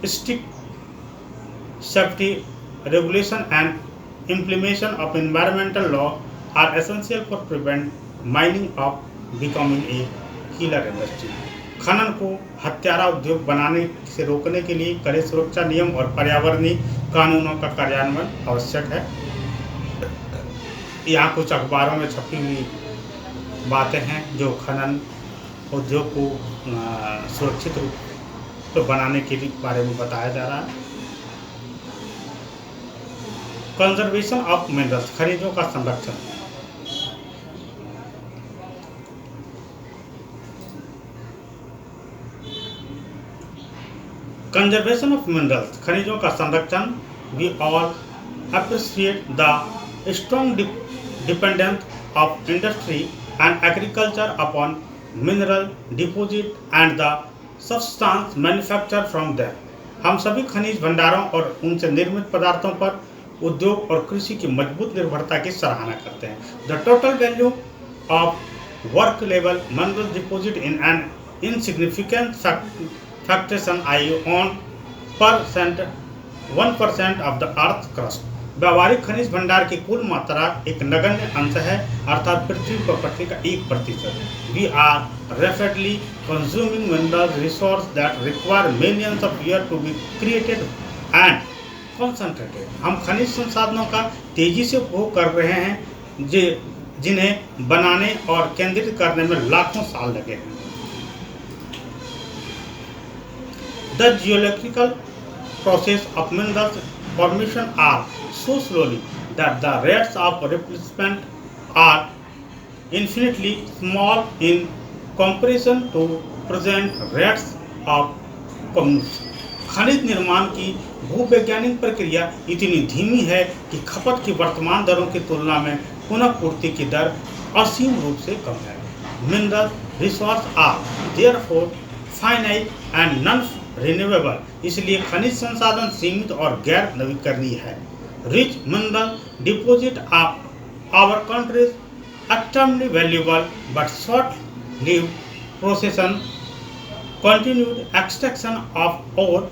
Strict safety regulation and implementation of environmental law are essential for prevent mining of becoming a killer industry. खनन को हत्यारा उद्योग बनाने से रोकने के लिए कड़े सुरक्षा नियम और पर्यावरणीय कानूनों का कार्यान्वयन आवश्यक है। यहाँ कुछ अखबारों में छपी हुई बातें हैं जो खनन उद्योग को सुरक्षित रूप तो बनाने के बारे में बताया जा रहा है। कंजर्वेशन ऑफ मिनरल्स, खनिजों का संरक्षण। कंजर्वेशन ऑफ मिनरल्स, खनिजों का संरक्षण। We all appreciate the strong dependence of industry and agriculture upon mineral deposit and the substance manufacture from them. हम सभी खनिज भंडारों और उनसे निर्मित पदार्थों पर उद्योग और कृषि की मजबूत निर्भरता की सराहना करते हैं। The total value of work level mineral deposit in an insignificant fraction on 1% of the earth crust. व्यावहारिक खनिज भंडार की कुल मात्रा एक नगण्य अंश है, अर्थात पृथ्वी पर पृथ्वी का 1%। We are rapidly consuming mineral resource that require millions of year to be created and concentrated. हम खनिज संसाधनों का तेजी से उपभोग कर रहे हैं जिन्हें बनाने और केंद्रित करने में लाखों साल लगे हैं। The geological process of mineral formation are so slowly that the rates of replacement are infinitely small in comparison to present rates of commission. खनिज निर्माण की भूवैज्ञानिक प्रक्रिया इतनी धीमी है कि खपत की वर्तमान दरों की तुलना में पुनः पूर्ति की दर असीम रूप से कम है। Mineral resource are therefore finite and non renewable, इसलिए खनिज संसाधन सीमित और गैर नवीकरणीय है। Rich mineral deposit of our countries extremely valuable but short live procession continued extraction of ore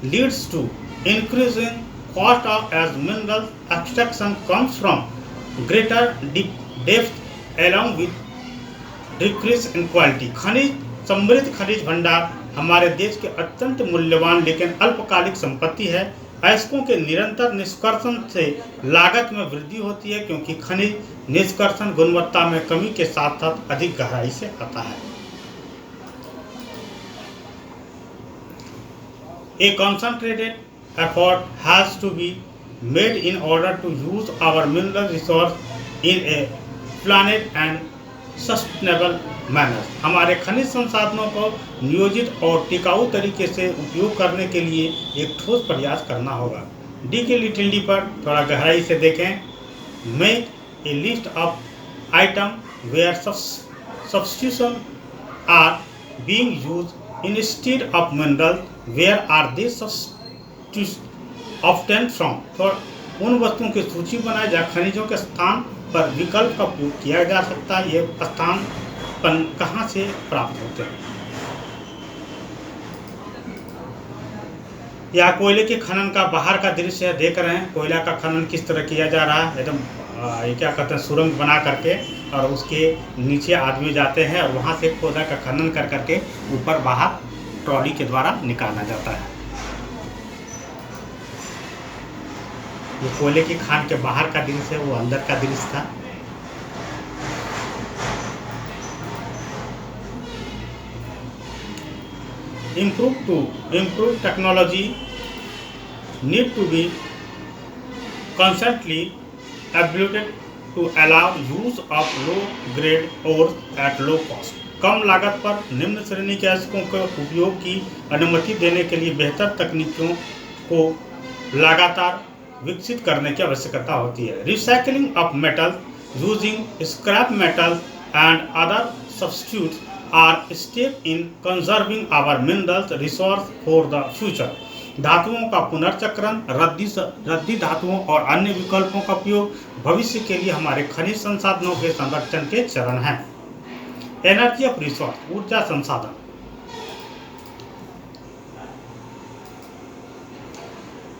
leads to increasing cost of as mineral extraction comes from greater depth along with decrease in quality. खनिज समृद्ध खनिज भंडार हमारे देश के अत्यंत मूल्यवान लेकिन अल्पकालिक संपत्ति है। अयस्कों के निरंतर निष्कर्षण से लागत में वृद्धि होती है क्योंकि खनिज निष्कर्षण गुणवत्ता में कमी के साथ साथ अधिक गहराई से आता है। A concentrated effort has to be made in order to use our mineral resource in a planned and sustainable manner. हमारे खनिज संसाधनों को नियोजित और टिकाऊ तरीके से उपयोग करने के लिए एक ठोस प्रयास करना होगा। डी के लिटिल डी पर थोड़ा गहराई से देखें। Make a list of items where substitution are being used instead of mineral. Where are they obtained from? तो उन वस्तुओं की सूची बनाए जहाँ खनिजों के स्थान पर विकल्प का उपयोग किया जा सकता है। ये स्थान कहाँ से प्राप्त होते हैं? यह कोयले के खनन का बाहर का दृश्य है, देख रहे हैं कोयला का खनन किस तरह किया जा रहा है। एकदम ये क्या कहते हैं, सुरंग बना करके और उसके नीचे आदमी जाते हैं और वहाँ से कोयला का खनन कर करके ऊपर बाहर ट्रॉली के द्वारा निकाला जाता है। ये कोयले की खान के बाहर का दृश्य है, वो अंदर का दृश्य था। Improve technology need to be constantly evaluated to allow use of low grade ores at low cost. कम लागत पर निम्न श्रेणी के अयस्कों के उपयोग की अनुमति देने के लिए बेहतर तकनीकों को लगातार विकसित करने की आवश्यकता होती है। Recycling of metal using scrap metal and other substitutes are step in conserving our minerals resource for the future. धातुओं का पुनर्चक्रण, रद्दी धातुओं और अन्य विकल्पों का उपयोग भविष्य के लिए हमारे खनिज संसाधनों के संरक्षण के चरण हैं। एनर्जी ऑफ रिसोर्स, ऊर्जा संसाधन।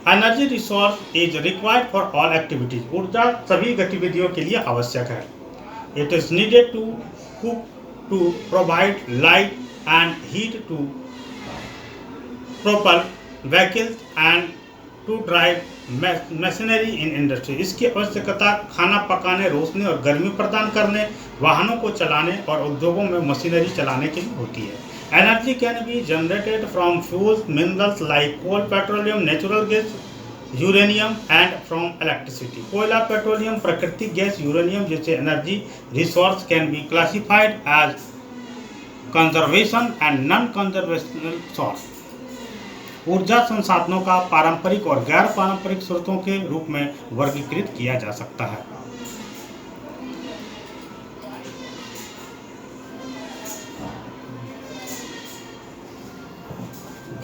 Energy resource is required for all activities, ऊर्जा सभी गतिविधियों के लिए आवश्यक है। It is needed to cook, to provide light and heat, to propel vehicles and to drive machinery in industry. इसकी आवश्यकता खाना पकाने, रोशनी और गर्मी प्रदान करने, वाहनों को चलाने और उद्योगों में मशीनरी चलाने के लिए होती है। Energy can be generated from fuels, minerals like coal, petroleum, natural gas, uranium and from electricity. कोयला, पेट्रोलियम, प्राकृतिक गैस, यूरेनियम जैसे energy resource can be classified as conservation and non conservational source. ऊर्जा संसाधनों का पारंपरिक और गैर पारंपरिक स्रोतों के रूप में वर्गीकृत किया जा सकता है।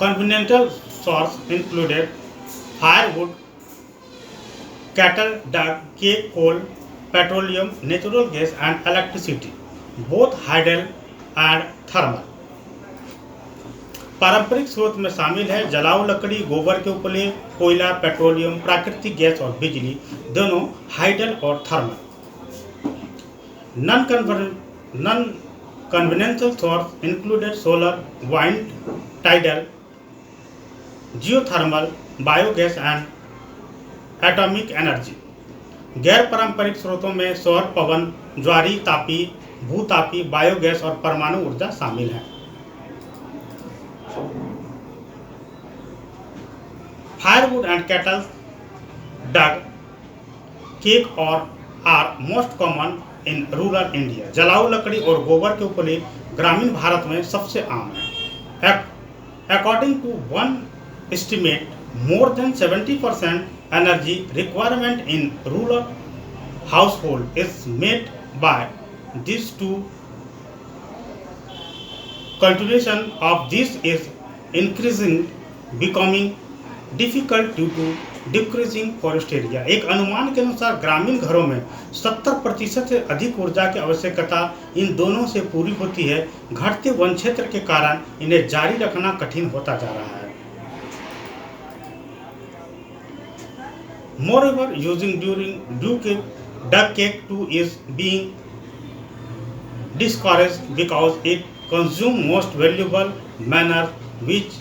Conventional source included firewood, cattle dung, cake, coal, petroleum, natural gas and electricity, both hydel and thermal. पारंपरिक स्रोत में शामिल है जलाऊ लकड़ी, गोबर के उपले, कोयला, पेट्रोलियम, प्राकृतिक गैस और बिजली, दोनों हाइडल और thermal. Non conventional source included solar, wind, tidal, geothermal, biogas and atomic energy. गैर पारंपरिक स्रोतों में सौर, पवन, ज्वारी तापी, भूतापी, बायोगैस और परमाणु ऊर्जा शामिल हैं। Firewood and cattle dug, cake और are most common in rural India. जलाऊ लकड़ी और गोबर के उपले ग्रामीण भारत में सबसे आम है। According to one estimate, more than 70% energy requirement in rural household is met by these two. Continuation of this is increasing, becoming difficult due to decreasing forest area. एक अनुमान के अनुसार ग्रामीण घरों में 70% से अधिक ऊर्जा की आवश्यकता इन दोनों से पूरी होती है। घटते वन क्षेत्र के कारण इन्हें जारी रखना कठिन होता जा रहा है। मोreover, using during duck cake too is being discouraged because it consumes most valuable manure which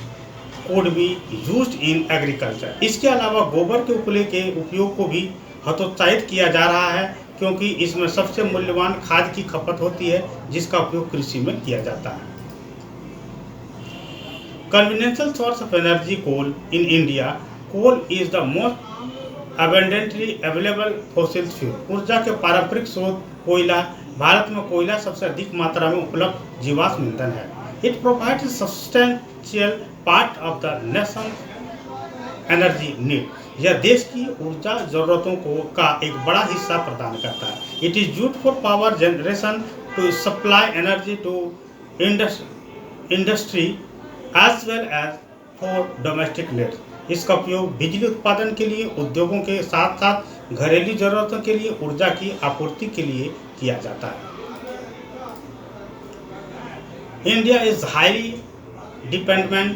could be used in agriculture. इसके अलावा गोबर के उपले के उपयोग को भी हतोत्साहित किया जा रहा है क्योंकि इसमें सबसे मूल्यवान खाद की खपत होती है जिसका उपयोग कृषि में किया जाता है। Conventional source of energy coal in India. Coal is the most abundantly available fossil fuel. ऊर्जा के पारंपरिक स्रोत कोयला। भारत में कोयला सबसे अधिक मात्रा में उपलब्ध जीवाश्म ईंधन है। It provides a substantial part of the nation's energy need. यह देश की ऊर्जा जरूरतों का एक बड़ा हिस्सा प्रदान करता है। It is used for power generation to supply energy to industry as well as for domestic needs. इसका उपयोग बिजली उत्पादन के लिए, उद्योगों के साथ साथ घरेलू जरूरतों के लिए ऊर्जा की आपूर्ति के लिए किया जाता है। India is highly dependent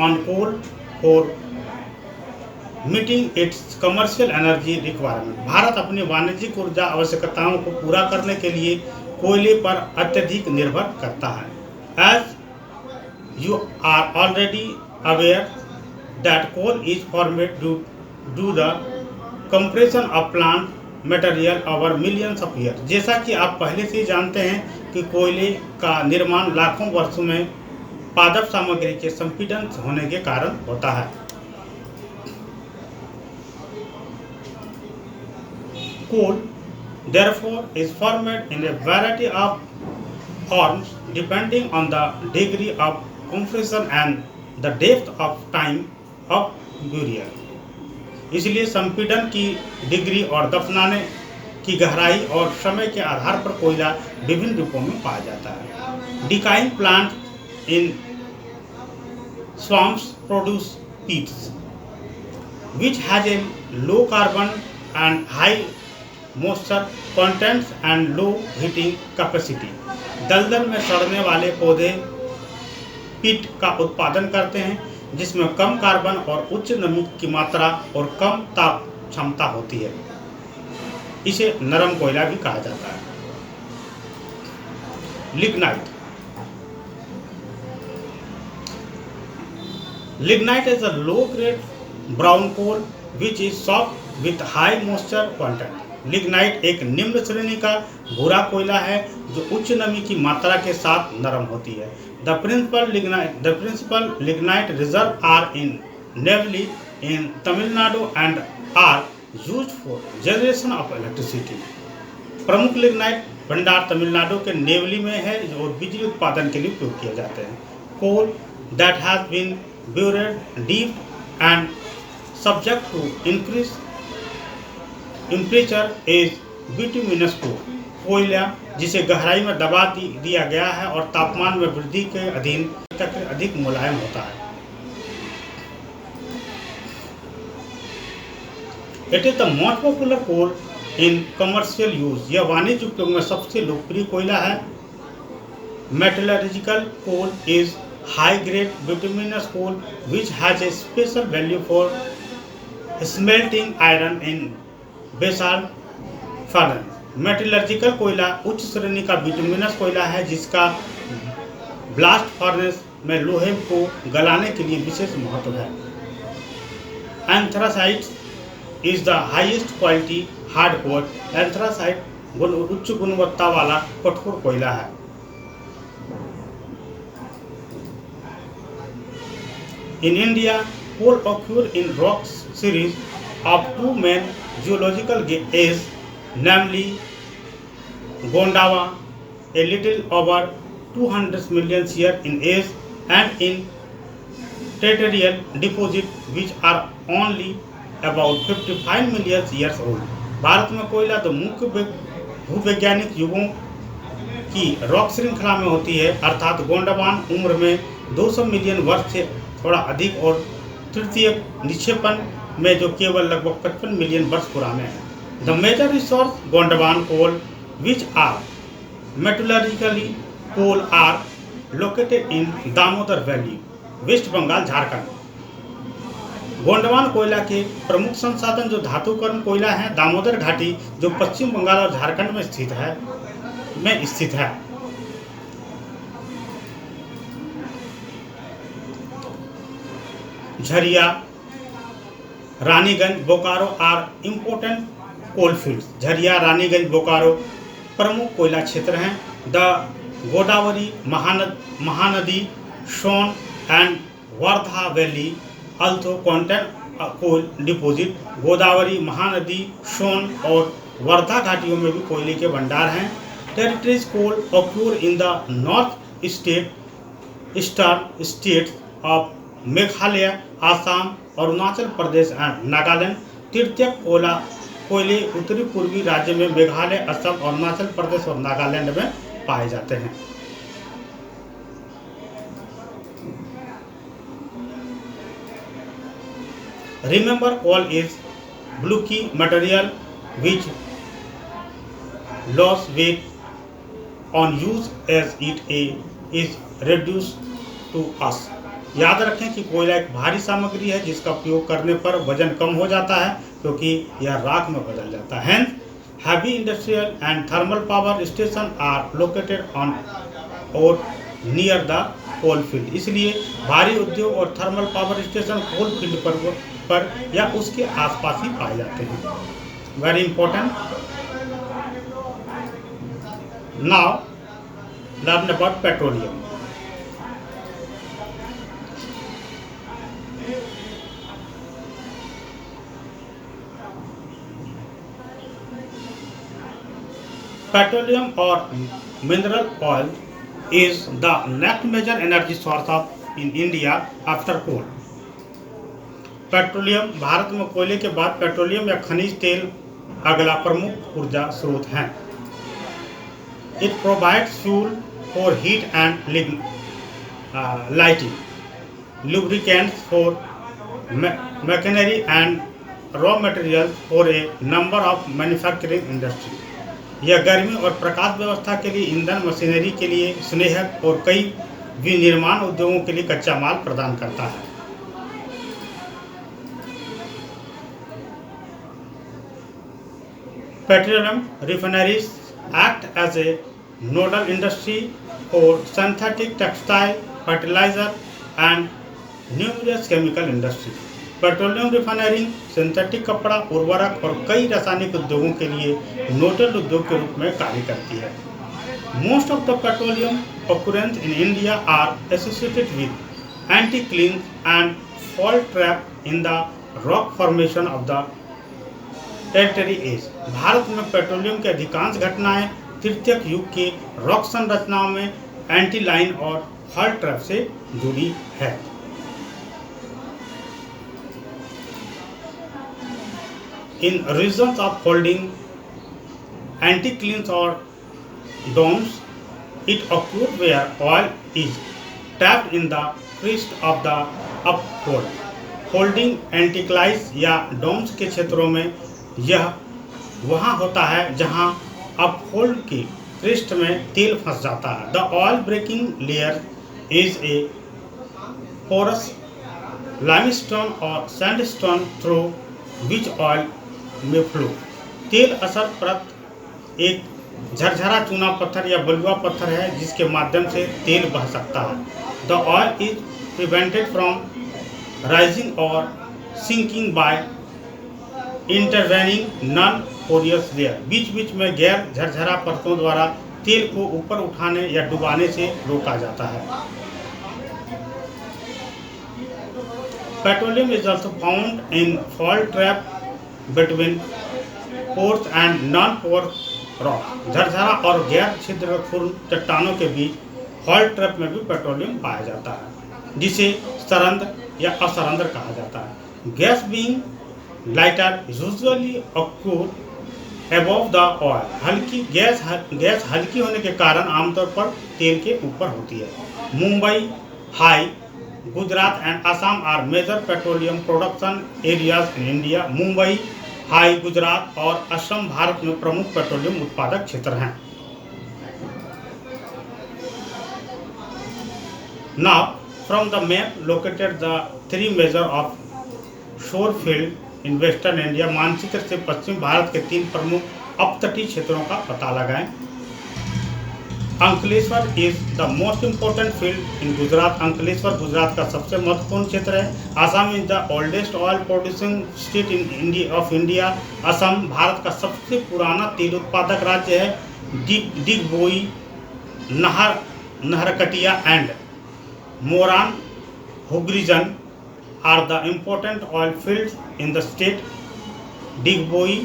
on coal for meeting its commercial energy requirement. Bharat अपनी वाणिज्यिक ऊर्जा आवश्यकताओं को पूरा करने के लिए कोयले पर अत्यधिक निर्भर करता है। As you are already aware that coal is formed due to the compression of plant material over millions of years. जैसा कि आप पहले से जानते हैं कि कोयले का निर्माण लाखों वर्षों में पादप सामग्री के संपीड़न होने के कारण होता है। Coal, therefore, is formed in a variety of forms depending on the degree of compression and the depth of time of burial. इसलिए संपीड़न की डिग्री और दफनाने की गहराई और समय के आधार पर कोयला विभिन्न रूपों में पाया जाता है। Decaying plants in swamps produce peats, which has a low carbon and high moisture contents and low heating capacity. दलदल में सड़ने वाले पौधे पीट का उत्पादन करते हैं जिसमें कम कार्बन और उच्च नमी की मात्रा और कम ताप क्षमता होती है। इसे नरम कोयला भी कहा जाता है। Lignite. Lignite is a low-grade brown coal which is soft with high moisture content. Lignite एक निम्न श्रेणी का भूरा कोयला है जो उच्च नमी की मात्रा के साथ नरम होती है। The principal lignite reserves are in Neyveli in Tamil Nadu and are used for generation of electricity. प्रमुख लिग्नाइट भंडार तमिलनाडु के नेवली में है और बिजली उत्पादन के लिए उपयोग किए जाते हैं। कोल that has been buried deep and subject to increased temperature is bituminous coal. कोयला जिसे गहराई में दबा दिया गया है और तापमान में वृद्धि के अधीन तक अधिक मुलायम होता है। It is the most popular coal in commercial use. यह वाणिज्य उपयोग में सबसे लोकप्रिय कोयला है। Metallurgical coal is high-grade bituminous coal which has a special value for smelting iron in basalt furnace. Metallurgical कोयला उच्च श्रेणी का बिटुमिनस कोयला है जिसका ब्लास्ट फर्नेस में लोहे को गलाने के लिए विशेष महत्व है। Anthracite is the highest quality hard coal. Anthracite उच्च गुणवत्ता वाला कठोर कोयला है। In India, coal occur in rock series of two main geological ages, namely Gondwana, a little over 200 million years in age, and in Tertiary deposit, which are only about 55 million years old. Bharat में कोयला तो मुख्य भूवैज्ञानिक युगों की rock श्रृंखला में होती है, अर्थात गोंडवान उम्र में 200 मिलियन वर्ष से थोड़ा अधिक और तृतीय निक्षेपण में जो केवल लगभग 55 मिलियन वर्ष पुराने हैं। The major resource Gondwana coal which are metallurgically coal are located in Damodar valley, West Bengal, Jharkhand. Gondwana कोयला के प्रमुख संसाधन जो धातुकर्म कोयला है दामोदर घाटी जो पश्चिम बंगाल और झारखंड में स्थित है। Jharia, Raniganj, Bokaro are important coal fields. Jharia, Raniganj, Bokaro प्रमुख कोयला क्षेत्र हैं। The Godavari, Mahanadi, Son and Wardha valley also contain coal deposit. Godavari, Mahanadi, Son और वर्धा घाटियों में भी कोयले के भंडार हैं। Tertiary coal occur in the north eastern states of Meghalaya, Assam, Arunachal Pradesh and Nagaland. तृतीयक कोयले उत्तरी पूर्वी राज्य में मेघालय, असम, अरुणाचल प्रदेश और नागालैंड में पाए जाते हैं। Remember, coal is bulky material which loss weight on use as it is reduced to us. याद रखें कि कोयला एक भारी सामग्री है जिसका उपयोग करने पर वजन कम हो जाता है क्योंकि यह राख में बदल जाता है। Hence, heavy industrial and thermal power station are located on or near the coal field. इसलिए भारी उद्योग और thermal power station coal field पर या उसके आसपास ही पाए जाते हैं। Very important. Now learn about petroleum. Petroleum or mineral oil is the next major energy source in India after coal. Petroleum Bharat में कोयले के बाद पेट्रोलियम या खनिज तेल अगला प्रमुख ऊर्जा स्रोत है। It provides fuel for heat and lighting, lubricants for machinery and raw materials for a number of manufacturing industries. यह गर्मी और प्रकाश व्यवस्था के लिए ईंधन, मशीनरी के लिए स्नेहक और कई विनिर्माण उद्योगों के लिए कच्चा माल प्रदान करता है। Petroleum refineries act as a nodal industry for synthetic textile, fertilizer and numerous chemical industries. Petroleum refining synthetic कपड़ा, उर्वरक और कई रासायनिक उद्योगों के लिए नोडल उद्योग के रूप में कार्य करती है। Most of the petroleum occurrence in India are associated with anticlines and fault trap in the rock formation of the territory age. भारत में पेट्रोलियम की अधिकांश घटनाएं तृतीयक युग के रॉक संरचनाओं में एंटी लाइन और फॉल्ट ट्रैप से जुड़ी है। In regions of folding anticlines और domes it occur where oil is trapped in the crest of the upfold. Folding anticlines या डोम्स के क्षेत्रों में यह वहाँ होता है जहाँ अपहोल्ड के क्रिस्ट में तेल फंस जाता है। The oil breaking layer is a porous limestone or sandstone through which oil may flow. तेल असर परत एक झरझरा चूना पत्थर या बलुआ पत्थर है जिसके माध्यम से तेल बह सकता है। The oil is prevented from rising और sinking by intervening non porous layer. बीच बीच में गैर झरझरा परतों द्वारा तेल को ऊपर उठाने या डुबाने से रोका जाता है। Petroleum is also found in fault trap between pores and non pores rock. झरझरा और गैर छिद्रपूर्ण चट्टानों के बीच फॉल्ट ट्रैप में भी पेट्रोलियम पाया जाता है, जिसे सरंध्र या असरंध्र कहा जाता है। Gas being lighter usually occur above the oil. हल्की गैस हल्की होने के कारण आमतौर पर तेल के ऊपर होती है। Mumbai, High, Gujarat and Assam are major petroleum production areas in India. Mumbai, High, Gujarat और असम भारत में प्रमुख पेट्रोलियम उत्पादक क्षेत्र हैं। Now from the map located the three major off shore field in western India. मानचित्र से पश्चिम भारत के तीन प्रमुख अपतटीय क्षेत्रों का पता लगाएं। Ankleshwar is the most important field in Gujarat. Ankleshwar Gujarat का सबसे महत्वपूर्ण क्षेत्र है। Assam is the oldest oil producing state in India. Assam भारत का सबसे पुराना तेल उत्पादक राज्य है। Digboi, Naharkatiya and Moran Hugrijan are the important oil fields in the state. Digboi,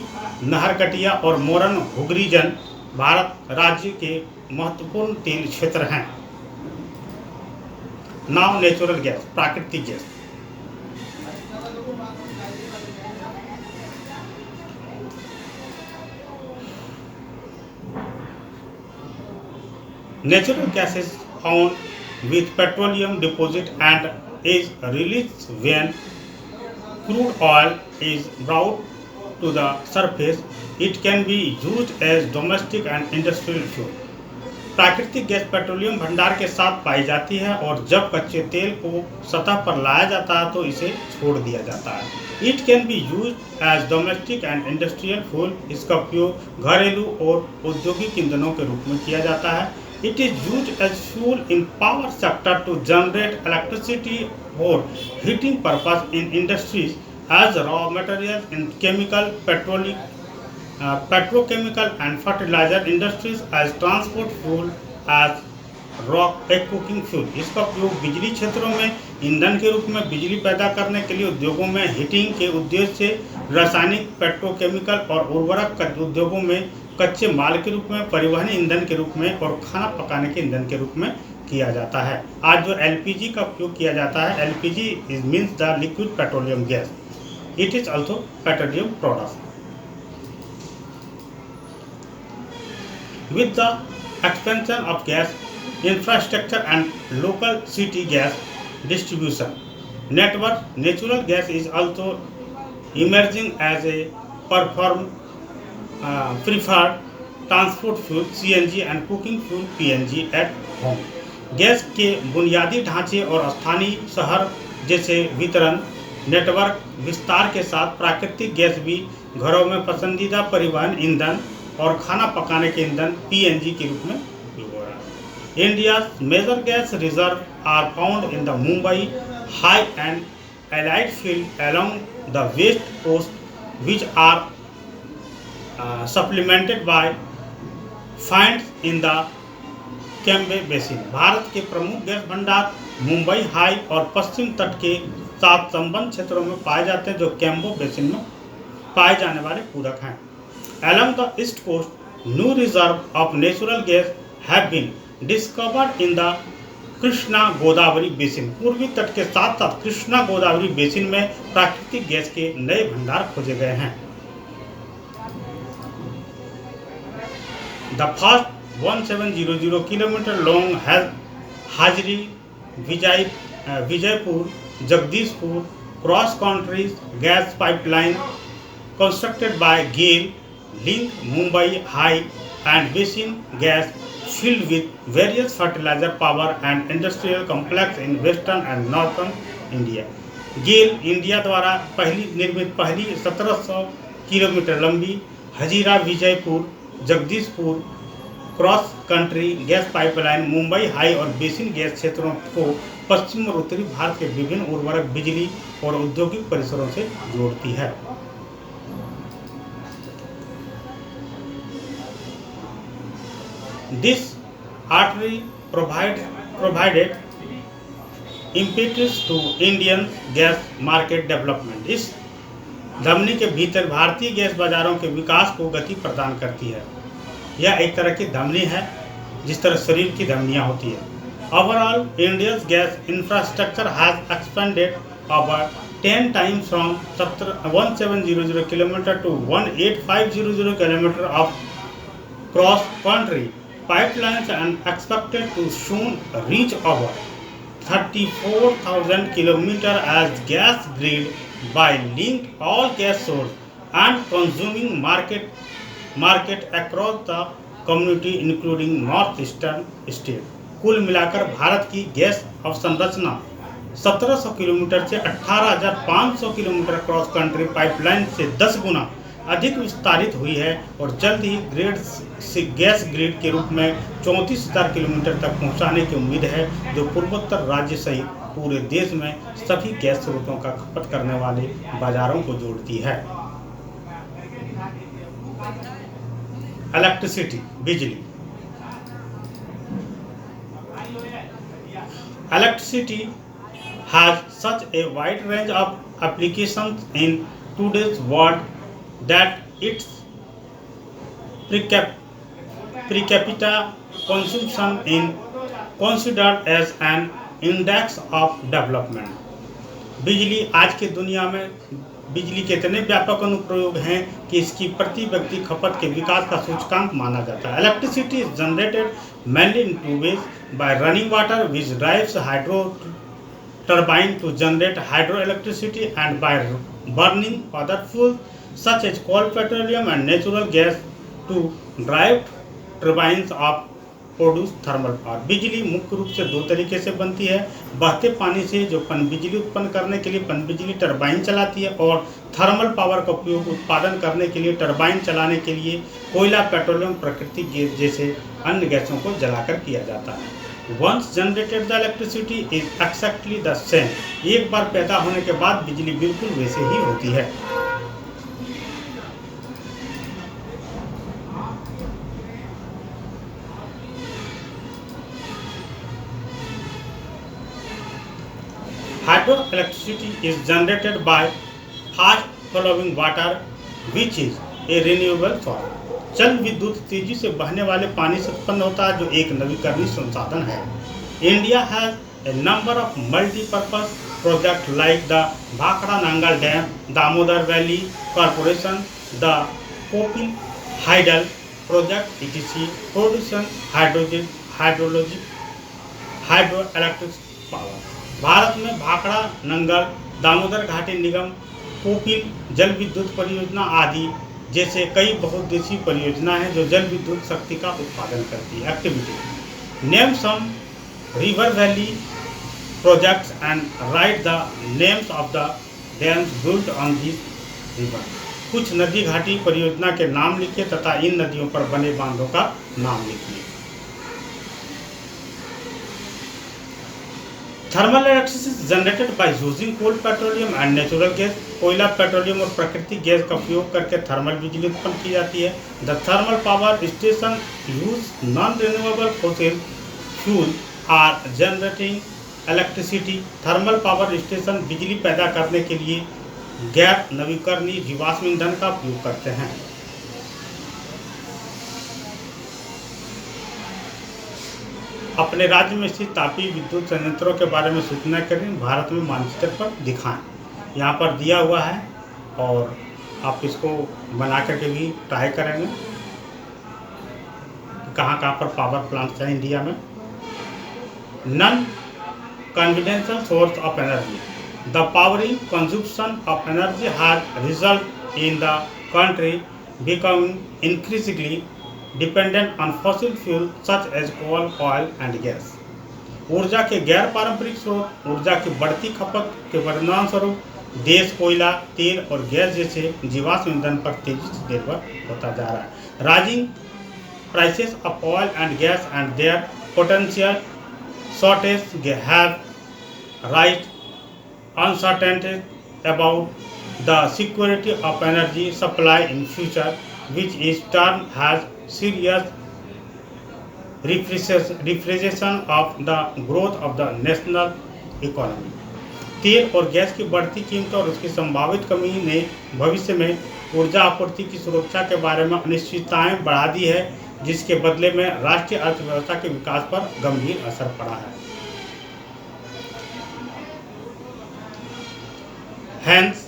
Naharkatiya और मोरन हुग्रीजन भारत राज्य के महत्वपूर्ण तेल क्षेत्र हैं। नाउ नेचुरल गैस, प्राकृतिक gas. Natural gas is found with petroleum deposit and is released when crude oil is brought to the surface. It can be used as domestic and industrial fuel. प्राकृतिक gas petroleum भंडार के साथ पाई जाती है और जब कच्चे तेल को सतह पर लाया जाता है तो इसे छोड़ दिया जाता है। It can be use as domestic and industrial fuel. इसका उपयोग घरेलू और औद्योगिक ईंधनों के रूप में किया जाता है। It is used as fuel in power sector to generate electricity for heating purpose in industries, as raw materials in chemical, petrochemical and fertilizer industries, as transport fuel, as rock एक कुकिंग फ्यूल। इसका उपयोग बिजली क्षेत्रों में ईंधन के रूप में बिजली पैदा करने के लिए, उद्योगों में हीटिंग के उद्देश्य से, रासायनिक, पेट्रोकेमिकल और उर्वरक उद्योगों में कच्चे माल के रूप में, परिवहन ईंधन के रूप में और खाना पकाने के ईंधन के रूप में किया जाता है। आज जो एलपीजी का उपयोग किया जाता है, LPG is means the liquid petroleum gas. It is also petroleum product. With the expansion of gas infrastructure and local city gas distribution, network. Natural gas is also emerging as a perform preferred transport fuel CNG and cooking fuel PNG at home. Gas के बुनियादी ढांचे और स्थानीय शहर जैसे वितरण network विस्तार के साथ प्राकृतिक गैस भी घरों में पसंदीदा परिवहन ईंधन और खाना पकाने के ईंधन PNG के रूप में उपयोग हो रहा है। India's major gas reserves are found in the Mumbai high and allied field along the west coast, which are supplemented by finds in the Cambay basin. Bharat के प्रमुख गैस भंडार मुंबई हाई और पश्चिम तट के साथ संबंध क्षेत्रों में पाए जाते हैं, जो कैम्बो बेसिन में पाए जाने वाले पूरक हैं। Along the east coast, new reserve of natural gas have been discovered in the Krishna Godavari basin. पूर्वी तट के साथ साथ कृष्णा गोदावरी बेसिन में प्राकृतिक गैस के नए भंडार खोजे गए हैं। The first 1700 kilometer long Hajri Vijaypur Jagdishpur cross country gas pipeline constructed by GAIL link Mumbai high and basin gas filled with various fertilizer power and industrial complex in western and northern India। GAIL India द्वारा निर्मित पहली 1700 kilometre लंबी Hazira Vijaypur Jagdishpur cross country gas pipeline Mumbai high और basin gas क्षेत्रों को पश्चिम और उत्तरी भारत के विभिन्न उर्वरक बिजली और औद्योगिक परिसरों से जोड़ती है। This artery provided impetus to Indian gas market development। इस धमनी के भीतर भारतीय गैस बाजारों के विकास को गति प्रदान करती है। यह एक तरह की धमनी है, जिस तरह शरीर की धमनियां होती है। Overall India's gas infrastructure has expanded over 10 times from 1700 km to 18500 km of cross country pipelines and expected to soon reach over 34,000 km as gas grid by linked all gas source and consuming market across the community including north eastern state। कुल मिलाकर भारत की gas अवसंरचना 1700 kilometre से 18,500 kilometre cross country pipeline से 10 गुना अधिक विस्तारित हुई है और जल्द ही गैस ग्रिड के रूप में 34,000 किलोमीटर तक पहुंचाने की उम्मीद है, जो पूर्वोत्तर राज्य सहित पूरे देश में सभी गैस स्रोतों का खपत करने वाले बाजारों को जोड़ती है। इलेक्ट्रिसिटी बिजली। Electricity has such a wide range of applications in today's world that its per capita consumption is considered as an index of development। बिजली आज की दुनिया में बिजली के इतने व्यापक अनुप्रयोग हैं कि इसकी प्रति व्यक्ति खपत के विकास का सूचकांक माना जाता है। Electricity is generated mainly in two ways: by running water which drives hydro turbine to generate hydroelectricity and by burning other fuels such as coal, petroleum and natural gas to drive turbines of produce thermal power. बिजली मुख्य रूप से दो तरीके से बनती है: बहते पानी से जो पनबिजली उत्पन्न करने के लिए पनबिजली टरबाइन चलाती है, और थर्मल पावर का उपयोग उत्पादन करने के लिए टरबाइन चलाने के लिए कोयला, पेट्रोलियम, प्राकृतिक गैस जैसे अन्य गैसों को जलाकर किया जाता है। Once generated the electricity is exactly the same. एक बार पैदा होने के बाद बिजली बिल्कुल वैसे ही होती है। Hydroelectricity is generated by fast flowing water which is a renewable source। जल विद्युत तेजी से बहने वाले पानी से उत्पन्न होता है, जो एक नवीकरणीय संसाधन है। India has a number of multi-purpose projects like the Bhakra Nangal Dam, Damodar Valley Corporation, the Kopil Hydel project etc. producing hydroelectric power। Bharat में भाखड़ा, नंगल, दामोदर घाटी निगम, कोपिल जल विद्युत परियोजना आदि जैसे कई बहुउद्देशीय परियोजना हैं जो जल विद्युत शक्ति का उत्पादन करती है। Activity, name some river valley projects and write the names of the dams built on this river. कुछ नदी घाटी परियोजना के नाम लिखिए तथा इन नदियों पर बने बांधों का नाम लिखिए। Thermal electricity generated by using coal, petroleum and natural gas. कोयला, पेट्रोलियम और प्राकृतिक गैस का उपयोग करके थर्मल बिजली उत्पन्न की जाती है। The thermal power station use non renewable fossil fuel are generating electricity. Thermal power station बिजली पैदा करने के लिए गैर नवीकरणीय जीवाश्म ईंधन का उपयोग करते हैं। अपने राज्य में स्थित तापीय विद्युत संयंत्रों के बारे में सूचना करें, भारत में मानचित्र पर दिखाएं। यहाँ पर दिया हुआ है और आप इसको बना करके भी ट्राई करेंगे कहाँ कहाँ पर पावर प्लांट्स हैं इंडिया में। Non conventional source of energy, the powering consumption of energy has result in the country becoming increasingly dependent on fossil fuel such as coal, oil and gas. ऊर्जा के गैर पारंपरिक स्रोत, ऊर्जा की बढ़ती खपत के परिणामस्वरूप देश कोयला, तेल और गैस जैसे जीवाश्म ईंधन पर तेजी से निर्भर होता जा रहा है। Rising prices of oil and gas and their potential shortage have rise uncertainty about the security of energy supply in future, which is turn has serious refrigeration of the growth of the national economy। तेल और gas की बढ़ती कीमत और उसकी संभावित कमी ने भविष्य में ऊर्जा आपूर्ति की सुरक्षा के बारे में अनिश्चितताएं बढ़ा दी है, जिसके बदले में राष्ट्रीय अर्थव्यवस्था के विकास पर गंभीर असर पड़ा है। Hence,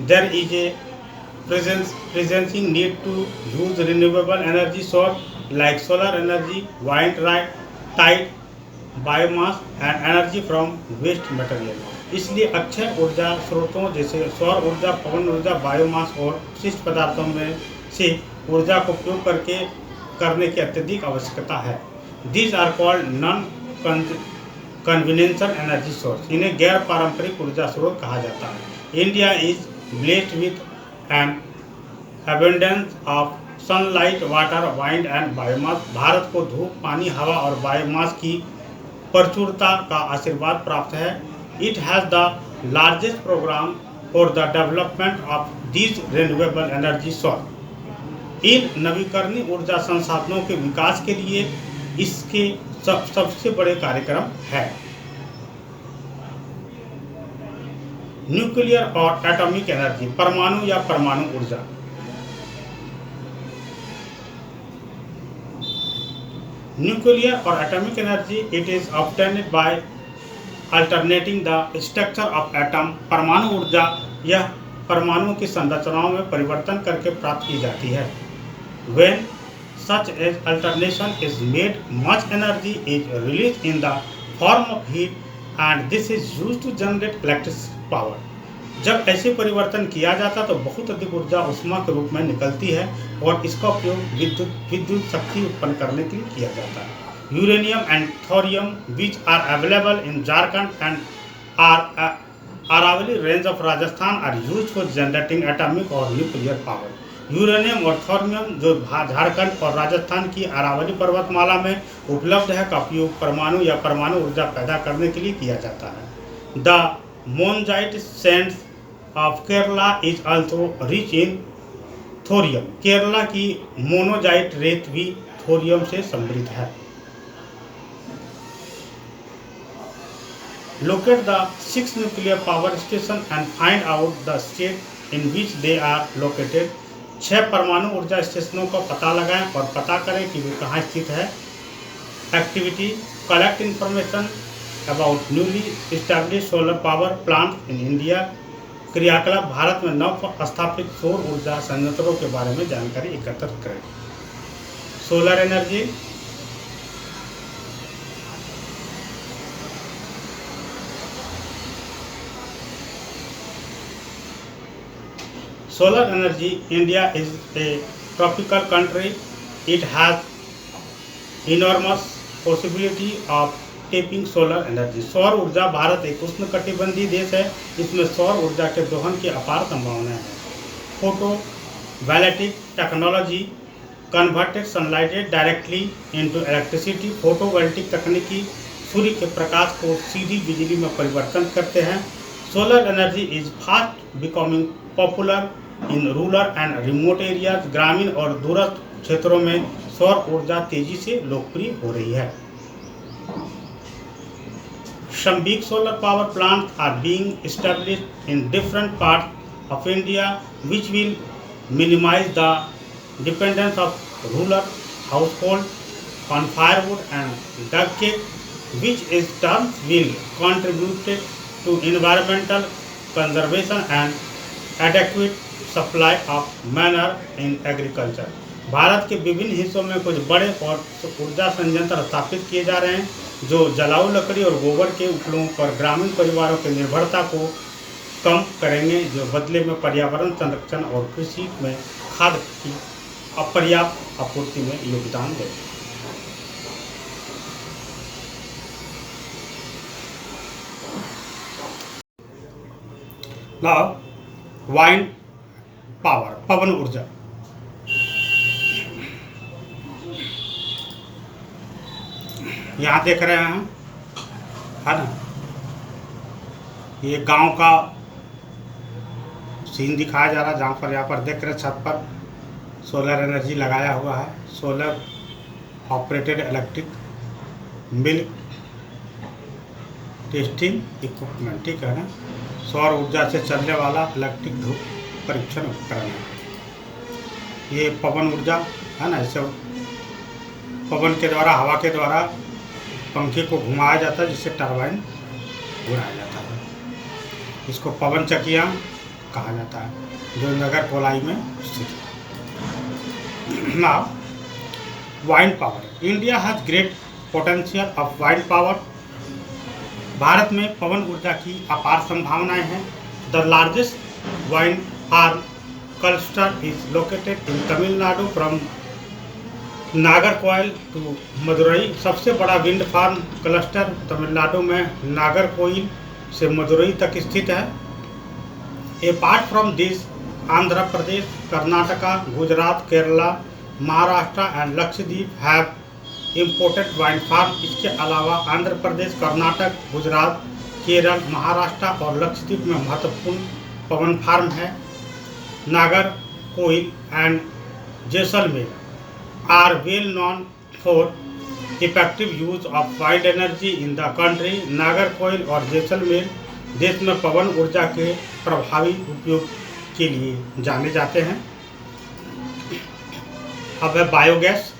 there is a presenting need to use renewable energy source like solar energy, wind, tide, biomass and energy from waste material। इसलिए अक्षय ऊर्जा स्रोतों जैसे सौर ऊर्जा, पवन ऊर्जा, बायोमास और अपशिष्ट पदार्थों में से ऊर्जा को उपयोग करने की अत्यधिक आवश्यकता है। These are called non conventional energy source. इन्हें गैर पारंपरिक ऊर्जा स्रोत कहा जाता है। India is blessed with an abundance of sunlight, water, wind and biomass। Bharat को धूप, पानी, हवा और बायोमास की प्रचुरता का आशीर्वाद प्राप्त है। It has the largest program for the development of these renewable energy source। इन नवीकरणीय ऊर्जा संसाधनों के विकास के लिए इसके सबसे बड़े कार्यक्रम है। न्यूक्लियर और एटॉमिक एनर्जी, परमाणु या परमाणु ऊर्जा। न्यूक्लियर और atomic energy it is obtained by alternating the structure of atom. परमाणु ऊर्जा यह परमाणुओं की संरचनाओं में परिवर्तन करके प्राप्त की जाती है। When such as alternation is made, much energy is released in the form of heat and this is used to generate electric power। जब ऐसे परिवर्तन किया जाता तो बहुत अधिक ऊर्जा उष्मा के रूप में निकलती है और इसका उपयोग विद्युत शक्ति उत्पन्न करने के लिए किया जाता है। Uranium and thorium which are available in Jharkhand and Aravalli range of Rajasthan are used for generating atomic or nuclear power. Uranium और थोरियम जो झारखंड और राजस्थान की अरावली पर्वतमाला में उपलब्ध है का उपयोग परमाणु या परमाणु ऊर्जा पैदा करने के लिए किया जाता है। The monazite sands of Kerala is also rich in thorium. Kerala की मोनोजाइट रेत भी थोरियम से समृद्ध है। Locate the 6 nuclear power station and find out the state in which they are located। 6 परमाणु ऊर्जा स्टेशनों का पता लगाएं और पता करें कि वे कहाँ स्थित है। Activity, collect information about newly established solar power plant in India. क्रियाकलाप, भारत में नव स्थापित सौर ऊर्जा संयंत्रों के बारे में जानकारी एकत्रित करें। Solar energy, Solar energy, India is a tropical country. It has enormous possibility of tapping solar energy. सौर ऊर्जा, भारत एक उष्णकटिबंधीय देश है, इसमें सौर ऊर्जा के दोहन की अपार संभावना है। Photo voltaic technology converted sunlight directly into electricity. Photovoltaic तकनीकी सूर्य के प्रकाश को सीधी बिजली में परिवर्तन करते हैं। Solar energy is fast becoming popular in rural and remote areas. ग्रामीण और दूरस्थ क्षेत्रों में सौर ऊर्जा तेजी से लोकप्रिय हो रही है। Some big solar power plants are being established in different parts of India, which will minimize the dependence of rural households on firewood and duct cake, which in turn will contribute to environmental conservation and adequate supply of manure in agriculture. Bharat के विभिन्न हिस्सों में कुछ बड़े और ऊर्जा संयंत्र स्थापित किए जा रहे हैं जो जलाऊ लकड़ी और गोबर के उपलों पर ग्रामीण परिवारों की निर्भरता को कम करेंगे, जो बदले में पर्यावरण संरक्षण और कृषि में खाद की अपर्याप्त आपूर्ति में योगदान देंगे। Now, wind power, पवन ऊर्जा। यहाँ देख रहे हैं, है ना, ये गांव का सीन दिखाया जा रहा है, जहाँ पर यहाँ पर देख रहे हैं छत पर सोलर एनर्जी लगाया हुआ है। Solar operated electric milk testing equipment, ठीक है ना, सौर ऊर्जा से चलने वाला इलेक्ट्रिक धूप परीक्षण उपकरण है। ये पवन ऊर्जा है ना, इसे पवन के द्वारा, हवा के द्वारा पंखे को घुमाया जाता है, जिससे टरबाइन घुराया जाता है। इसको पवन चक्कियाँ कहा जाता है, जो नगर कोलाई में स्थित है। Now wind power, India has great potential of wind power. भारत में पवन ऊर्जा की अपार संभावनाएं हैं। The largest wind farm cluster is located in Tamil Nadu from Nagercoil to Madurai. सबसे बड़ा विंड फार्म क्लस्टर तमिलनाडु में नागरकोइल से मदुरई तक स्थित है। Apart from this, Andhra Pradesh, Karnataka, Gujarat, Kerala, Maharashtra and Lakshadweep have imported wind farm. इसके अलावा आंध्र प्रदेश, कर्नाटक, गुजरात, केरल, महाराष्ट्र और लक्षद्वीप में महत्वपूर्ण पवन फार्म है। Nagercoil and Jaisalmer are well known for effective use of wind energy in the country. Nagercoil और जैसलमेर देश में पवन ऊर्जा के प्रभावी उपयोग के लिए जाने जाते हैं। अब है biogas.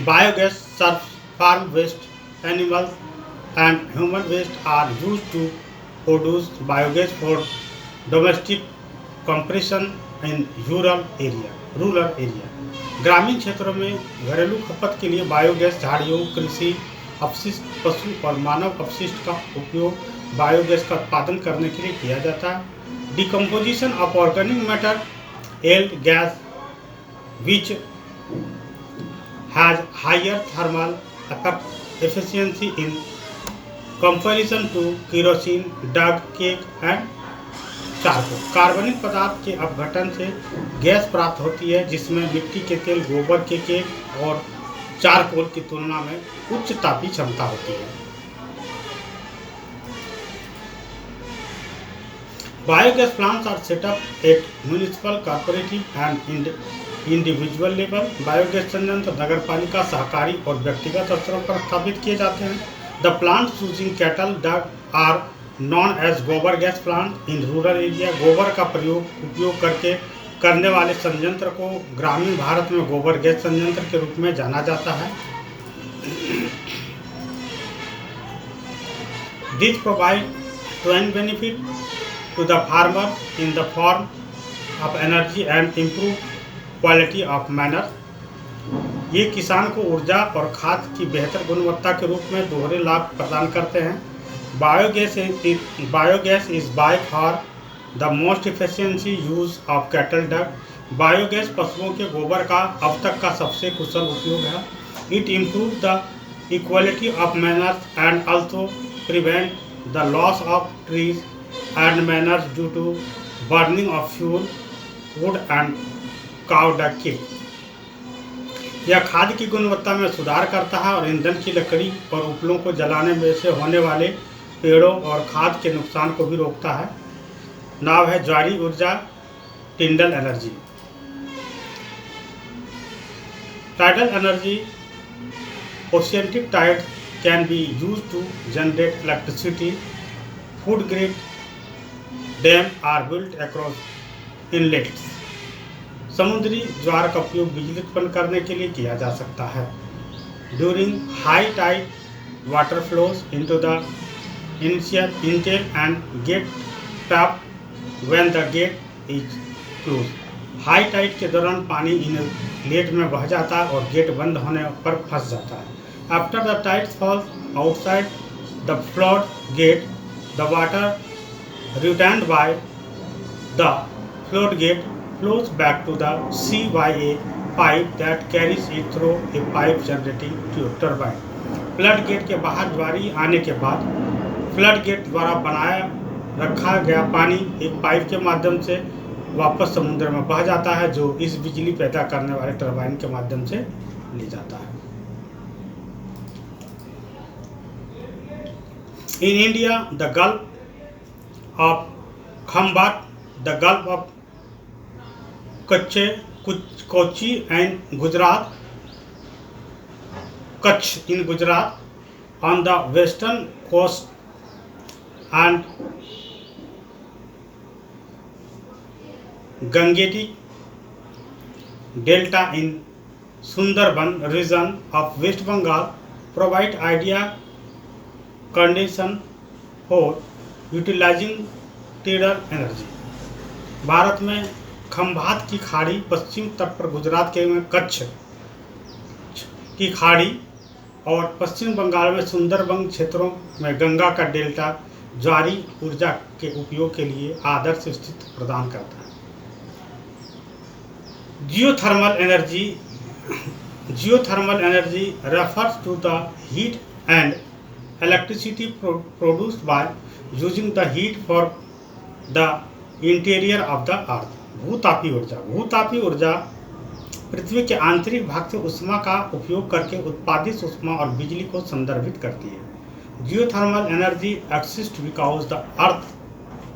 Biogas serves farm waste, animal and human waste are used to produce biogas for domestic compression in rural area. ग्रामीण क्षेत्रों में घरेलू खपत के लिए बायोगैस झाड़ियों, कृषि अपशिष्ट, पशु और मानव अपशिष्ट का उपयोग बायोगैस का उत्पादन करने के लिए किया जाता है। Decomposition of organic matter yield gas which has higher thermal efficiency in comparison to kerosene, dung, cake and charcoal. कार्बनिक पदार्थ के अपघटन से गैस प्राप्त होती है, जिसमें मिट्टी के तेल, गोबर के केक और चारकोल की तुलना में उच्च तापीय क्षमता होती है। Biogas plants are set up at municipal, corporative and individual level. Biogas संयंत्र नगरपालिका, सहकारी और व्यक्तिगत स्तरों पर स्थापित किए जाते हैं। The plants using cattle dung are known as gobar gas plant in rural area. गोबर का उपयोग करके करने वाले संयंत्र को ग्रामीण भारत में गोबर गैस संयंत्र के रूप में जाना जाता है। This provide twin benefit to the farmer in the form of energy and improve quality of manure. ये किसान को ऊर्जा और खाद की बेहतर गुणवत्ता के रूप में दोहरे लाभ प्रदान करते हैं। Biogas is by far the most efficiency use of cattle Dang, biogas पशुओं के गोबर का अब तक का सबसे कुशल उपयोग है। It improve the quality of manures and also prevent the loss of trees and manures due to burning of fuel wood and cow dung cake. यह खाद की गुणवत्ता में सुधार करता है और ईंधन की लकड़ी और उपलों को जलाने में से होने वाले पेड़ों और खाद के नुकसान को भी रोकता है। नाव है ज्वारी ऊर्जा, tidal energy. Tidal energy, oceanic tide can be use to generate electricity. Food grade dam are built across inlets. समुद्री ज्वार का उपयोग बिजली उत्पन्न करने के लिए किया जा सकता है। During high tide water flows into the initial इंटेल and gate top when the gate is close. High tide के दौरान पानी इनलेट में बह जाता है और गेट बंद होने पर फंस जाता है। After the tide falls outside the flood gate, the water returned by the flood gate flows back to the sea by a pipe that carries it through a pipe generating turbine. Flood gate के बाहर ज्वारी आने के बाद flood gate द्वारा बनाया रखा गया पानी एक पाइप के माध्यम से वापस समुद्र में बह जाता है, जो इस बिजली पैदा करने वाले टरबाइन के माध्यम से ले जाता है। In India the gulf of Khambhat, the gulf of Kochi and Gujarat, Kutch in Gujarat, on the western coast and Gangetic Delta in Sundarban region of West Bengal provide ideal condition for utilizing tidal energy. Bharat में खंभात की खाड़ी, पश्चिम तट पर गुजरात के में कच्छ की खाड़ी और पश्चिम बंगाल में सुंदरबन क्षेत्रों में गंगा का डेल्टा ज्वारी ऊर्जा के उपयोग के लिए आदर्श स्थिति प्रदान करता है। Geothermal energy refers to the heat and electricity produced by using the heat for the interior of the earth. भूतापी ऊर्जा पृथ्वी के आंतरिक भाग से ऊष्मा का उपयोग करके उत्पादित ऊष्मा और बिजली को संदर्भित करती है। Geothermal energy exist because the earth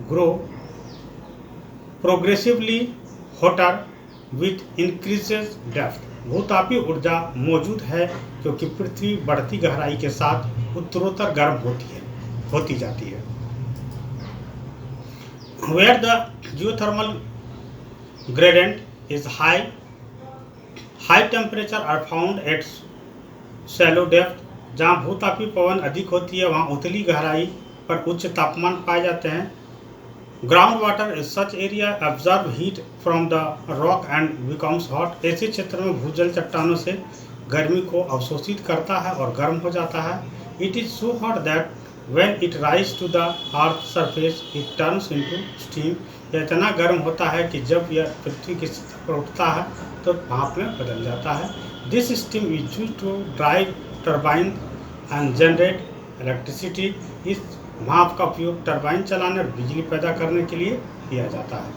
grow progressively hotter with increases depth. भूतापी ऊर्जा मौजूद है क्योंकि पृथ्वी बढ़ती गहराई के साथ उत्तरोत्तर गर्म होती जाती है। Where the geothermal gradient is high temperature are found at shallow depth। जहाँ भूतापी पवन अधिक होती है वहाँ उथली गहराई पर उच्च तापमान पाए जाते हैं। Ground water is such area observe heat from the rock and becomes hot. ऐसे क्षेत्र में भूजल चट्टानों से गर्मी को अवशोषित करता है और गर्म हो जाता है। It is so hot that when it rise to the earth surface it turns into steam। यह इतना गर्म होता है कि जब यह पृथ्वी की सतह पर उठता है तो भाप में बदल जाता है। This steam is used to drive turbine and generate electricity. इस भाप का उपयोग टरबाइन चलाने और बिजली पैदा करने के लिए किया जाता है।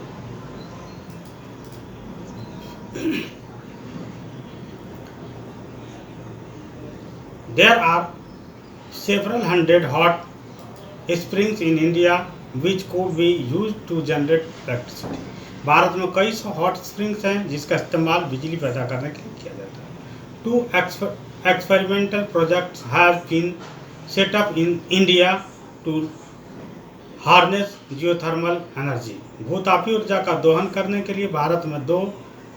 There are several hundred hot springs in India which could be used to generate electricity। Bharat में कई सौ हॉट स्प्रिंग्स हैं जिसका इस्तेमाल बिजली पैदा करने के लिए किया जाता है। Two experimental projects have been set up in India to harness geothermal energy। भूतापी ऊर्जा का दोहन करने के लिए भारत में दो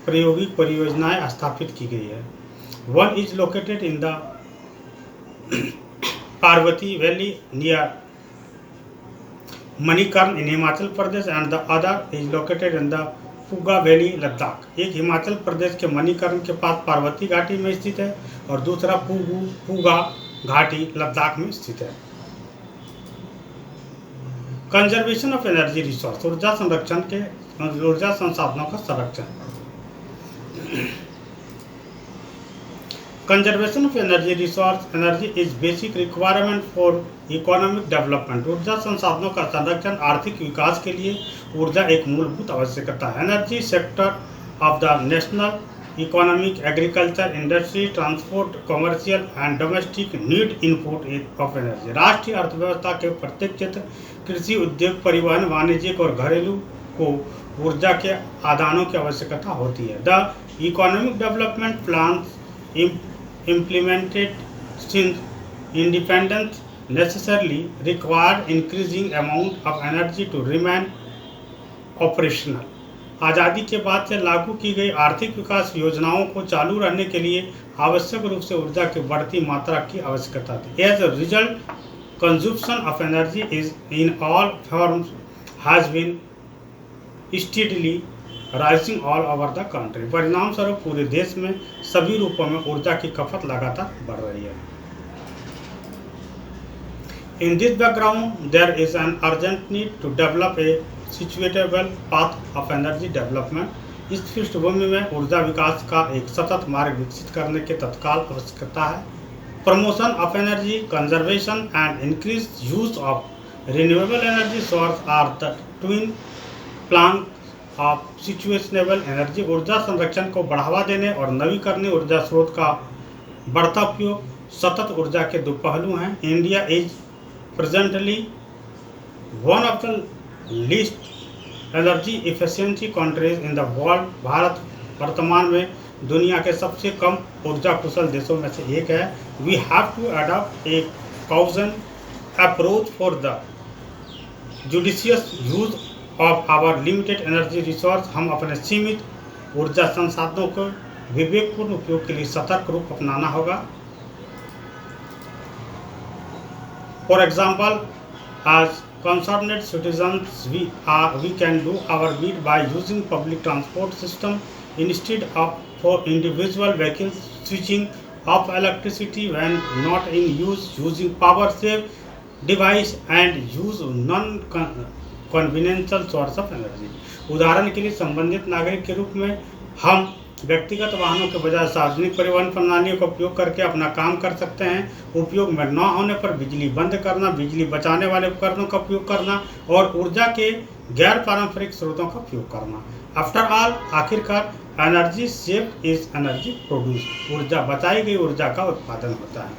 प्रायोगिक परियोजनाएं स्थापित की गई है। One is located in the Parvati Valley near Manikarn in Himachal Pradesh and the other is located in the Puga Valley, Ladakh। एक हिमाचल प्रदेश के मणिकर्ण के पास पार्वती घाटी में स्थित है और दूसरा पुगा घाटी लद्दाख में स्थित है। कंजर्वेशन ऑफ एनर्जी रिसोर्स, ऊर्जा संरक्षण के ऊर्जा संसाधनों का संरक्षण। Conservation of energy resource, energy is basic requirement for economic development. ऊर्जा संसाधनों का संरक्षण आर्थिक विकास के लिए ऊर्जा एक मूलभूत आवश्यकता है। Energy sector of the national economic, agriculture, industry, transport, commercial and domestic need input of energy. राष्ट्रीय अर्थव्यवस्था के प्रत्येक क्षेत्र, कृषि, उद्योग, परिवहन, वाणिज्यिक और घरेलू को ऊर्जा के आदानों की आवश्यकता होती है। The economic development plans implemented since independence necessarily required increasing amount of energy to remain operational। आज़ादी के बाद से लागू की गई आर्थिक विकास योजनाओं को चालू रहने के लिए आवश्यक रूप से ऊर्जा की बढ़ती मात्रा की आवश्यकता थी। As a result, consumption of energy is in all forms has been steadily rising all over the country. परिणाम स्वरूप पूरे देश में सभी रूपों में ऊर्जा की खपत लगातार बढ़ रही है। In this background there is an urgent need to develop a sustainable path of energy development. इस पृष्ठभूमि में ऊर्जा विकास का एक सतत मार्ग विकसित करने की तत्काल आवश्यकता है। Promotion of energy conservation and increase use of renewable energy source are the twin plan of sustainable energy. ऊर्जा संरक्षण को बढ़ावा देने और नवीकरणीय ऊर्जा स्रोत का बढ़ता उपयोग सतत ऊर्जा के दो पहलू हैं। India is presently one of the least energy efficiency countries in the world. Bharat वर्तमान में दुनिया के सबसे कम ऊर्जा कुशल देशों में से एक है। We have to adopt a कॉजन approach for the judicious use of our limited energy resource. हम अपने सीमित ऊर्जा संसाधनों को विवेकपूर्ण उपयोग के लिए सतर्क रूप अपनाना होगा। For example, as concerned citizens we can do our bit by using public transport system instead of for individual vehicles, switching off electricity when not in use, using power save device and use non conventional source of energy। उदाहरण के लिए संबंधित नागरिक के रूप में हम व्यक्तिगत वाहनों के बजाय सार्वजनिक परिवहन प्रणालियों का उपयोग करके अपना काम कर सकते हैं। उपयोग में न होने पर बिजली बंद करना, बिजली बचाने वाले उपकरणों का उपयोग करना और ऊर्जा के गैर पारंपरिक स्रोतों का उपयोग करना। आफ्टर ऑल, आखिरकार energy saved is energy produce. ऊर्जा बचाई गई ऊर्जा का उत्पादन होता है।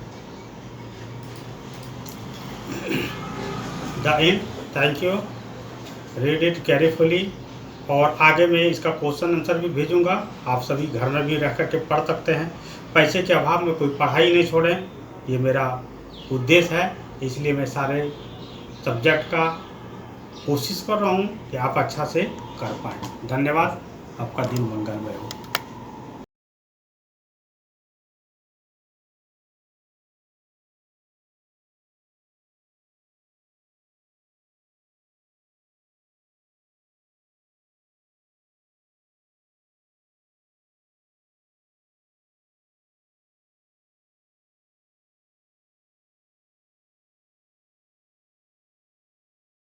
The end. Thank you. Read it carefully. और आगे मैं इसका क्वेश्चन आंसर भी भेजूंगा, आप सभी घर में भी रह करके पढ़ सकते हैं। पैसे के अभाव में कोई पढ़ाई नहीं छोड़ें, ये मेरा उद्देश्य है। इसलिए मैं सारे सब्जेक्ट का कोशिश कर रहा हूँ कि आप अच्छा से कर पाएँ। धन्यवाद। आपका दिन मंगलमय हो।